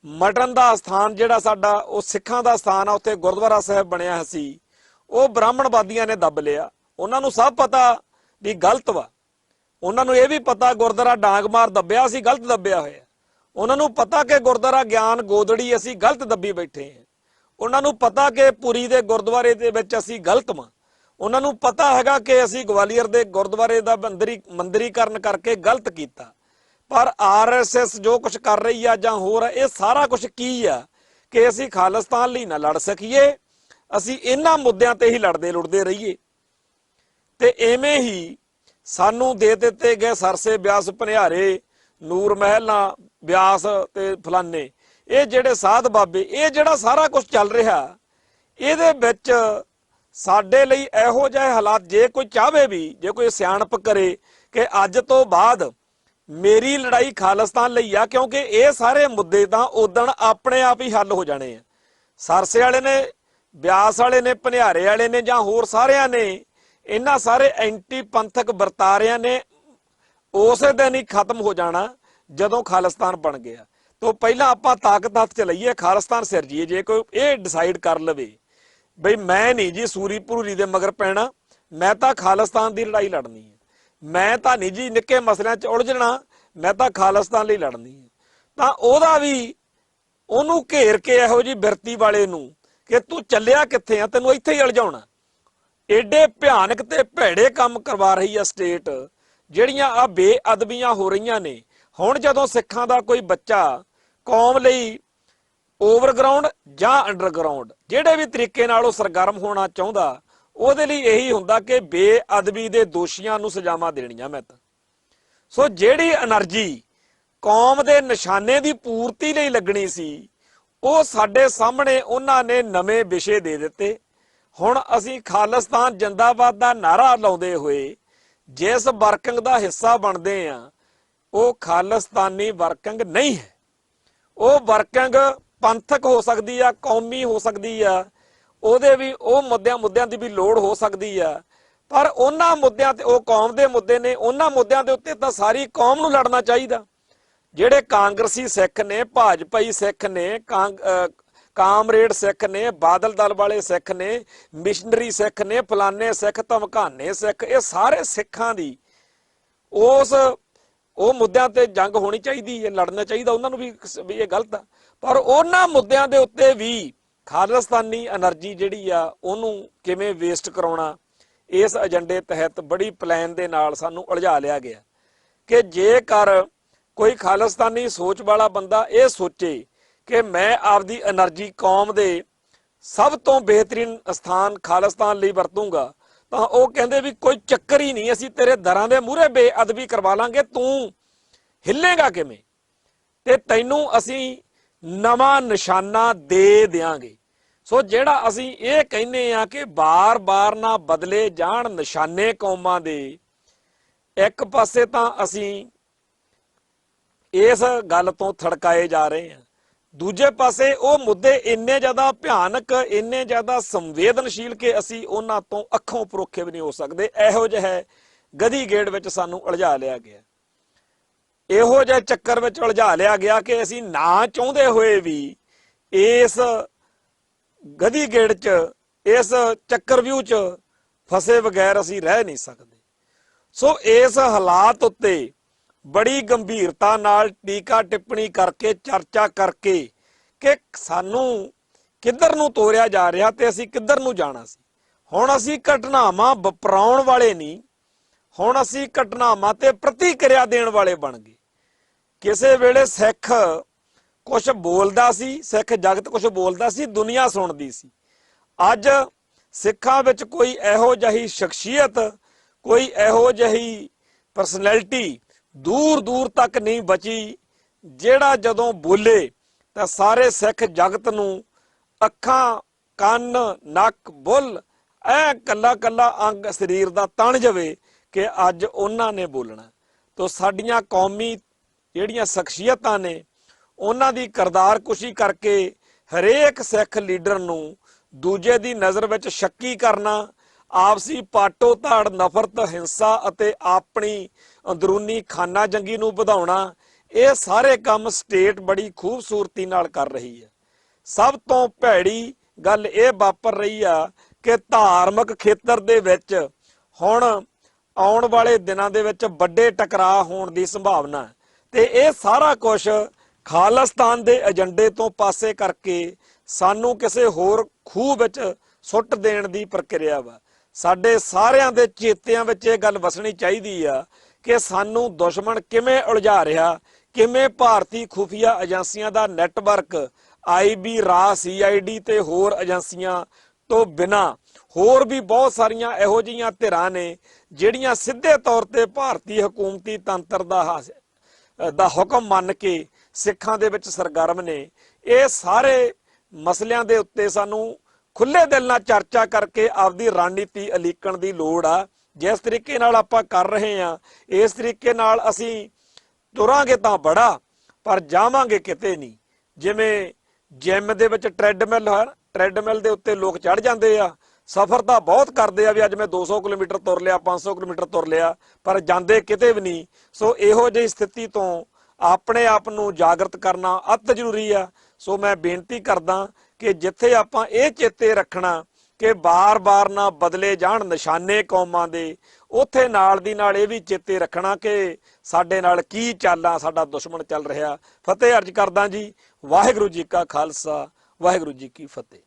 ਮਟਨ ਦਾ ਸਥਾਨ ਜਿਹੜਾ ਸਾਡਾ ਉਹ ਸਿੱਖਾਂ ਦਾ ਸਥਾਨ ਆ, ਉੱਥੇ ਗੁਰਦੁਆਰਾ ਸਾਹਿਬ ਬਣਿਆ ਸੀ, ਉਹ ਬ੍ਰਾਹਮਣਵਾਦੀਆਂ ਨੇ ਦੱਬ ਲਿਆ। ਉਹਨਾਂ ਨੂੰ ਸਭ ਪਤਾ ਵੀ ਗਲਤ ਵਾ, ਉਹਨਾਂ ਨੂੰ ਇਹ ਵੀ ਪਤਾ ਗੁਰਦੁਆਰਾ ਡਾਂਗਮਾਰ ਦੱਬਿਆ ਸੀ, ਗਲਤ ਦੱਬਿਆ ਹੋਇਆ। ਉਹਨਾਂ ਨੂੰ ਪਤਾ ਕਿ ਗੁਰਦੁਆਰਾ ਗਿਆਨ ਗੋਦੜੀ ਅਸੀਂ ਗਲਤ ਦੱਬੀ ਬੈਠੇ ਹਾਂ। ਉਹਨਾਂ ਨੂੰ ਪਤਾ ਕਿ ਪੁਰੀ ਦੇ ਗੁਰਦੁਆਰੇ ਦੇ ਵਿੱਚ ਅਸੀਂ ਗਲਤ ਵਾਂ। ਉਹਨਾਂ ਨੂੰ ਪਤਾ ਹੈਗਾ ਕਿ ਅਸੀਂ ਗਵਾਲੀਅਰ ਦੇ ਗੁਰਦੁਆਰੇ ਦਾ ਮੰਦਰੀਕਰਨ ਕਰਕੇ ਗਲਤ ਕੀਤਾ। ਪਰ RSS ਜੋ ਕੁਝ ਕਰ ਰਹੀ ਆ ਜਾਂ ਹੋਰ ਇਹ ਸਾਰਾ ਕੁਝ ਕੀ ਆ ਕਿ ਅਸੀਂ ਖਾਲਿਸਤਾਨ ਲਈ ਨਾ ਲੜ ਸਕੀਏ, ਅਸੀਂ ਇਹਨਾਂ ਮੁੱਦਿਆਂ ਤੇ ਹੀ ਲੜਦੇ ਰਹੀਏ। ਤੇ ਐਵੇਂ ਹੀ ਸਾਨੂੰ ਦੇ ਦਿੱਤੇ ਗਏ ਸਰਸੇ, ਬਿਆਸ, ਭਨਿਆਰੇ, ਨੂਰ ਮਹਿਲਾਂ, ਬਿਆਸ ਤੇ ਫਲਾਨੇ, ਇਹ ਜਿਹੜੇ ਸਾਧ ਬਾਬੇ, ਇਹ ਜਿਹੜਾ ਸਾਰਾ ਕੁਝ ਚੱਲ ਰਿਹਾ, ਇਹਦੇ ਵਿੱਚ ਸਾਡੇ ਲਈ ਇਹੋ ਜਿਹੇ ਹਾਲਾਤ, ਜੇ ਕੋਈ ਚਾਹਵੇ ਵੀ, ਜੇ ਕੋਈ ਸਿਆਣਪ ਕਰੇ ਕਿ ਅੱਜ ਤੋਂ ਬਾਅਦ ਮੇਰੀ ਲੜਾਈ ਖਾਲਿਸਤਾਨ ਲਈ ਆ, ਕਿਉਂਕਿ ਇਹ ਸਾਰੇ ਮੁੱਦੇ ਤਾਂ ਉਦਣ ਆਪਣੇ ਆਪ ਹੀ ਹੱਲ ਹੋ ਜਾਣੇ ਆ। ਸਰਸੇ ਵਾਲੇ ਨੇ, ਬਿਆਸ ਵਾਲੇ ਨੇ, ਭਨਿਆਰੇ ਵਾਲੇ ਨੇ ਜਾਂ ਹੋਰ ਸਾਰਿਆਂ ਨੇ, ਇਹਨਾਂ ਸਾਰੇ ਐਂਟੀ ਪੰਥਕ ਵਰਤਾਰਿਆਂ ਨੇ ਉਸੇ ਦਿਨ ਹੀ ਖਤਮ ਹੋ ਜਾਣਾ ਜਦੋਂ ਖਾਲਿਸਤਾਨ ਬਣ ਗਿਆ। ਤੋਂ ਪਹਿਲਾਂ ਆਪਾਂ ਤਾਕਤ ਹੱਥ ਚ ਲਈਏ, ਖਾਲਿਸਤਾਨ ਸਿਰਜੀਏ। ਜੇ ਕੋਈ ਇਹ ਡਿਸਾਈਡ ਕਰ ਲਵੇ ਬਈ ਮੈਂ ਨਹੀਂ ਜੀ ਸੂਰੀ ਭਰੂਰੀ ਦੇ ਮਗਰ ਪੈਣਾ, ਮੈਂ ਤਾਂ ਖਾਲਿਸਤਾਨ ਦੀ ਲੜਾਈ ਲੜਨੀ ਹੈ, ਮੈਂ ਤਾਂ ਨਹੀਂ ਜੀ ਨਿੱਕੇ ਮਸਲਿਆਂ 'ਚ ਉਲਝਣਾ, ਮੈਂ ਤਾਂ ਖਾਲਿਸਤਾਨ ਲਈ ਲੜਨੀ ਹੈ, ਤਾਂ ਉਹਦਾ ਵੀ ਉਹਨੂੰ ਘੇਰ ਕੇ ਇਹੋ ਜਿਹੀ ਬਿਰਤੀ ਵਾਲੇ ਨੂੰ ਕਿ ਤੂੰ ਚੱਲਿਆ ਕਿੱਥੇ ਆ, ਤੈਨੂੰ ਇੱਥੇ ਹੀ ਉਲਝਾਉਣਾ। ਏਡੇ ਭਿਆਨਕ ਤੇ ਭੈੜੇ ਕੰਮ ਕਰਵਾ ਰਹੀ ਆ ਸਟੇਟ, ਜਿਹੜੀਆਂ ਆ ਬੇਅਦਬੀਆਂ ਹੋ ਰਹੀਆਂ ਨੇ। ਹੁਣ ਜਦੋਂ ਸਿੱਖਾਂ ਦਾ ਕੋਈ ਬੱਚਾ ਕੌਮ ਲਈ ਓਵਰਗਰਾਊਂਡ ਜਾਂ ਅੰਡਰਗਰਾਊਂਡ ਜਿਹੜੇ ਵੀ ਤਰੀਕੇ ਨਾਲ ਉਹ ਸਰਗਰਮ ਹੋਣਾ ਚਾਹੁੰਦਾ, ਉਹਦੇ ਲਈ ਇਹੀ ਹੁੰਦਾ ਕਿ ਬੇਅਦਬੀ ਦੇ ਦੋਸ਼ੀਆਂ ਨੂੰ ਸਜ਼ਾਵਾਂ ਦੇਣੀਆਂ। ਮੈਂ ਤਾਂ ਸੋ ਜਿਹੜੀ એનર્ਜੀ ਕੌਮ ਦੇ ਨਿਸ਼ਾਨੇ ਦੀ ਪੂਰਤੀ ਲਈ ਲੱਗਣੀ ਸੀ, ਉਹ ਸਾਡੇ ਸਾਹਮਣੇ ਉਹਨਾਂ ਨੇ ਨਵੇਂ ਵਿਸ਼ੇ ਦੇ ਦਿੱਤੇ। ਹੁਣ ਅਸੀਂ ਖਾਲਿਸਤਾਨ ਜਿੰਦਾਬਾਦ ਦਾ ਨਾਰਾ ਲਾਉਂਦੇ ਹੋਏ ਜਿਸ ਵਰਕਿੰਗ ਦਾ ਹਿੱਸਾ ਬਣਦੇ ਆ, ਉਹ ਖਾਲਿਸਤਾਨੀ ਵਰਕਿੰਗ ਨਹੀਂ ਹੈ। ਉਹ ਵਰਕਿੰਗ ਪੰਥਕ ਹੋ ਸਕਦੀ ਆ, ਕੌਮੀ ਹੋ ਸਕਦੀ ਆ, ਉਹਦੇ ਵੀ ਉਹ ਮੁੱਦਿਆਂ ਦੀ ਵੀ ਲੋੜ ਹੋ ਸਕਦੀ ਆ, ਪਰ ਉਹਨਾਂ ਮੁੱਦਿਆਂ ਤੇ, ਉਹ ਕੌਮ ਦੇ ਮੁੱਦੇ ਨੇ, ਉਹਨਾਂ ਮੁੱਦਿਆਂ ਦੇ ਉੱਤੇ ਤਾਂ ਸਾਰੀ ਕੌਮ ਨੂੰ ਲੜਨਾ ਚਾਹੀਦਾ। ਜਿਹੜੇ ਕਾਂਗਰਸੀ ਸਿੱਖ ਨੇ, ਭਾਜਪਾਈ ਸਿੱਖ ਨੇ, ਕਾਮਰੇਡ ਸਿੱਖ ਨੇ, ਬਾਦਲ ਦਲ ਵਾਲੇ ਸਿੱਖ ਨੇ, ਮਿਸ਼ਨਰੀ ਸਿੱਖ ਨੇ, ਫਲਾਨੇ ਸਿੱਖ, ਧਮਕਾਨੇ ਸਿੱਖ, ਇਹ ਸਾਰੇ ਸਿੱਖਾਂ ਦੀ ਉਹ ਮੁੱਦਿਆਂ ਤੇ ਜੰਗ ਹੋਣੀ ਚਾਹੀਦੀ ਹੈ, ਲੜਨਾ ਚਾਹੀਦਾ ਉਹਨਾਂ ਨੂੰ ਵੀ ਇਹ ਗਲਤ ਆ। ਪਰ ਉਹਨਾਂ ਮੁੱਦਿਆਂ ਦੇ ਉੱਤੇ ਵੀ ਖਾਲਿਸਤਾਨੀ એનર્ਜੀ ਜਿਹੜੀ ਆ ਉਹਨੂੰ ਕਿਵੇਂ ਵੇਸਟ ਕਰਾਉਣਾ, ਇਸ ਏਜੰਡੇ ਤਹਿਤ ਬੜੀ ਪਲਾਨ ਦੇ ਨਾਲ ਸਾਨੂੰ ਉਲਝਾ ਲਿਆ ਗਿਆ ਕਿ ਜੇਕਰ ਕੋਈ ਖਾਲਿਸਤਾਨੀ ਸੋਚ ਵਾਲਾ ਬੰਦਾ ਇਹ ਸੋਚੇ ਕਿ ਮੈਂ ਆਪਦੀ એનર્ਜੀ ਕੌਮ ਦੇ ਸਭ ਤੋਂ ਬਿਹਤਰੀਨ ਸਥਾਨ ਖਾਲਿਸਤਾਨ ਲਈ ਵਰਤੂੰਗਾ, ਤਾਂ ਉਹ ਕਹਿੰਦੇ ਵੀ ਕੋਈ ਚੱਕਰ ਹੀ ਨਹੀਂ, ਅਸੀਂ ਤੇਰੇ ਦਰਾਂ ਦੇ ਮੂਹਰੇ ਬੇਅਦਬੀ ਕਰਵਾ ਲਾਂਗੇ, ਤੂੰ ਹਿੱਲੇਗਾ ਕਿਵੇਂ, ਤੇ ਤੈਨੂੰ ਅਸੀਂ ਨਵਾਂ ਨਿਸ਼ਾਨਾ ਦੇ ਦਿਆਂਗੇ। ਸੋ ਜਿਹੜਾ ਅਸੀਂ ਇਹ ਕਹਿੰਦੇ ਆ ਕਿ ਬਾਰ-ਬਾਰ ਨਾ ਬਦਲੇ ਜਾਣ ਨਿਸ਼ਾਨੇ ਕੌਮਾਂ ਦੇ, ਇੱਕ ਪਾਸੇ ਤਾਂ ਅਸੀਂ ਇਸ ਗੱਲ ਤੋਂ ਥੜਕਾਏ ਜਾ ਰਹੇ ਹਾਂ, ਦੂਜੇ ਪਾਸੇ ਉਹ ਮੁੱਦੇ ਇੰਨੇ ਜ਼ਿਆਦਾ ਭਿਆਨਕ, ਇੰਨੇ ਜ਼ਿਆਦਾ ਸੰਵੇਦਨਸ਼ੀਲ ਕਿ ਅਸੀਂ ਉਹਨਾਂ ਤੋਂ ਅੱਖੋਂ ਪਰੋਖੇ ਵੀ ਨਹੀਂ ਹੋ ਸਕਦੇ। ਇਹੋ ਜਿਹੇ ਗਧੀ ਗੇੜ ਵਿੱਚ ਸਾਨੂੰ ਉਲਝਾ ਲਿਆ ਗਿਆ, ਇਹੋ ਜਿਹੇ ਚੱਕਰ ਵਿੱਚ ਉਲਝਾ ਲਿਆ ਗਿਆ ਕਿ ਅਸੀਂ ਨਾ ਚਾਹੁੰਦੇ ਹੋਏ ਵੀ ਇਸ ਗਧੀ ਗੇੜ 'ਚ, ਇਸ ਚੱਕਰਵਿਊ 'ਚ ਫਸੇ ਬਗੈਰ ਅਸੀਂ ਰਹਿ ਨਹੀਂ ਸਕਦੇ। ਸੋ ਇਸ ਹਾਲਾਤ ਉੱਤੇ ਬੜੀ ਗੰਭੀਰਤਾ ਨਾਲ ਟੀਕਾ ਟਿੱਪਣੀ ਕਰਕੇ, ਚਰਚਾ ਕਰਕੇ ਕਿ ਸਾਨੂੰ ਕਿੱਧਰ ਨੂੰ ਤੋਰਿਆ ਜਾ ਰਿਹਾ ਤੇ ਅਸੀਂ ਕਿੱਧਰ ਨੂੰ ਜਾਣਾ ਸੀ। ਹੁਣ ਅਸੀਂ ਘਟਨਾਵਾਂ ਵਪਰਾਉਣ ਵਾਲੇ ਨਹੀਂ, ਹੁਣ ਅਸੀਂ ਘਟਨਾਵਾਂ ਤੇ ਪ੍ਰਤੀਕਿਰਿਆ ਦੇਣ ਵਾਲੇ ਬਣ ਗਏ। ਕਿਸੇ ਵੇਲੇ ਸਿੱਖ ਕੁਝ ਬੋਲਦਾ ਸੀ, ਸਿੱਖ ਜਗਤ ਕੁਝ ਬੋਲਦਾ ਸੀ, ਦੁਨੀਆ ਸੁਣਦੀ ਸੀ। ਅੱਜ ਸਿੱਖਾਂ ਵਿੱਚ ਕੋਈ ਇਹੋ ਜਿਹੀ ਸ਼ਖਸੀਅਤ, ਕੋਈ ਇਹੋ ਜਿਹੀ ਪਰਸਨੈਲਿਟੀ ਦੂਰ ਦੂਰ ਤੱਕ ਨਹੀਂ ਬਚੀ ਜਿਹੜਾ ਜਦੋਂ ਬੋਲੇ ਤਾਂ ਸਾਰੇ ਸਿੱਖ ਜਗਤ ਨੂੰ ਅੱਖਾਂ, ਕੰਨ, ਨੱਕ, ਬੁੱਲ ਐ ਕੱਲਾ ਕੱਲਾ ਅੰਗ ਸਰੀਰ ਦਾ ਤਣ ਜਾਵੇ ਕਿ ਅੱਜ ਉਹਨਾਂ ਨੇ ਬੋਲਣਾ। ਤਾਂ ਸਾਡੀਆਂ ਕੌਮੀ ਜਿਹੜੀਆਂ ਸ਼ਖਸੀਅਤਾਂ ਨੇ ਉਹਨਾਂ ਦੀ ਕਿਰਦਾਰਕੁਸ਼ੀ ਕਰਕੇ ਹਰੇਕ ਸਿੱਖ ਲੀਡਰ ਨੂੰ ਦੂਜੇ ਦੀ ਨਜ਼ਰ ਵਿੱਚ ਸ਼ੱਕੀ ਕਰਨਾ, ਆਪਸੀ ਪਾਟੋ ਧਾੜ, ਨਫ਼ਰਤ, ਹਿੰਸਾ ਅਤੇ ਆਪਣੀ ਅੰਦਰੂਨੀ ਖਾਨਾ ਜੰਗੀ ਨੂੰ ਵਧਾਉਣਾ, ਇਹ ਸਾਰੇ ਕੰਮ ਸਟੇਟ ਬੜੀ ਖੂਬਸੂਰਤੀ ਨਾਲ ਕਰ ਰਹੀ ਹੈ। ਸਭ ਤੋਂ ਭੈੜੀ ਗੱਲ ਇਹ ਵਾਪਰ ਰਹੀ ਆ ਕਿ ਧਾਰਮਿਕ ਖੇਤਰ ਦੇ ਵਿੱਚ ਹੁਣ ਆਉਣ ਵਾਲੇ ਦਿਨਾਂ ਦੇ ਵਿੱਚ ਵੱਡੇ ਟਕਰਾਅ ਹੋਣ ਦੀ ਸੰਭਾਵਨਾ ਹੈ, ਤੇ ਇਹ ਸਾਰਾ ਕੁਝ ਖਾਲਿਸਤਾਨ ਦੇ ਏਜੰਡੇ ਤੋਂ ਪਾਸੇ ਕਰਕੇ ਸਾਨੂੰ ਕਿਸੇ ਹੋਰ ਖੂਹ ਵਿੱਚ ਸੁੱਟ ਦੇਣ ਦੀ ਪ੍ਰਕਿਰਿਆ ਵਾ। ਸਾਡੇ ਸਾਰਿਆਂ ਦੇ ਚੇਤਿਆਂ ਵਿੱਚ ਇਹ ਗੱਲ ਵਸਣੀ ਚਾਹੀਦੀ ਆ ਕਿ ਸਾਨੂੰ ਦੁਸ਼ਮਣ ਕਿਵੇਂ ਉਲਝਾ ਰਿਹਾ, ਕਿਵੇਂ ਭਾਰਤੀ ਖੁਫੀਆ ਏਜੰਸੀਆਂ ਦਾ ਨੈਟਵਰਕ, IB, ਰਾ, CID ਤੇ ਹੋਰ ਏਜੰਸੀਆਂ ਤੋਂ ਬਿਨਾਂ ਹੋਰ ਵੀ ਬਹੁਤ ਸਾਰੀਆਂ ਇਹੋ ਜਿਹੀਆਂ ਧਿਰਾਂ ਨੇ ਜਿਹੜੀਆਂ ਸਿੱਧੇ ਤੌਰ ਤੇ ਭਾਰਤੀ ਹਕੂਮਤੀ ਤੰਤਰ ਦਾ ਹੁਕਮ ਮੰਨ ਕੇ ਸਿੱਖਾਂ ਦੇ ਵਿੱਚ ਸਰਗਰਮ ਨੇ। ਇਹ ਸਾਰੇ ਮਸਲਿਆਂ ਦੇ ਉੱਤੇ ਸਾਨੂੰ ਖੁੱਲੇ ਦਿਲ ਨਾਲ ਚਰਚਾ ਕਰਕੇ ਆਪਦੀ ਰਣਨੀਤੀ ਉਲੀਕਣ ਦੀ ਲੋੜ ਆ। ਜਿਸ ਤਰੀਕੇ ਨਾਲ ਆਪਾਂ ਕਰ ਰਹੇ ਆ, ਇਸ ਤਰੀਕੇ ਨਾਲ ਅਸੀਂ ਤੁਰਾਂਗੇ ਤਾਂ ਬੜਾ, ਪਰ ਜਾਵਾਂਗੇ ਕਿਤੇ ਨਹੀਂ। ਜਿਵੇਂ ਜਿਮ ਦੇ ਵਿੱਚ ਟ੍ਰੈਡਮਿਲ ਹੈ, ਟ੍ਰੈਡਮਿਲ ਦੇ ਉੱਤੇ ਲੋਕ ਚੜ ਜਾਂਦੇ ਆ, ਸਫ਼ਰ ਤਾਂ ਬਹੁਤ ਕਰਦੇ ਆ ਵੀ ਅੱਜ ਮੈਂ 200 ਕਿਲੋਮੀਟਰ ਤੁਰ ਲਿਆ, 500 ਕਿਲੋਮੀਟਰ ਤੁਰ ਲਿਆ, ਪਰ ਜਾਂਦੇ ਕਿਤੇ ਵੀ ਨਹੀਂ। ਸੋ ਇਹੋ ਜਿਹੀ ਸਥਿਤੀ ਤੋਂ ਆਪਣੇ ਆਪ ਨੂੰ ਜਾਗਰਤ ਕਰਨਾ ਅਤ ਜ਼ਰੂਰੀ ਆ। ਸੋ ਮੈਂ ਬੇਨਤੀ ਕਰਦਾ ਕਿ ਜਿੱਥੇ ਆਪਾਂ ਇਹ ਚੇਤੇ ਰੱਖਣਾ ਕਿ ਬਾਰ-ਬਾਰ ਨਾ ਬਦਲੇ ਜਾਣ ਨਿਸ਼ਾਨੇ ਕੌਮਾਂ ਦੇ, ਉੱਥੇ ਨਾਲ ਦੀ ਨਾਲ ਇਹ ਵੀ ਚੇਤੇ ਰੱਖਣਾ ਕਿ ਸਾਡੇ ਨਾਲ ਕੀ ਚਾਲਾਂ ਸਾਡਾ ਦੁਸ਼ਮਣ ਚੱਲ ਰਿਹਾ। ਫਤਿਹ ਅਰਜ਼ ਕਰਦਾ ਜੀ। ਵਾਹਿਗੁਰੂ ਜੀ ਕਾ ਖਾਲਸਾ, ਵਾਹਿਗੁਰੂ ਜੀ ਕੀ ਫਤਿਹ।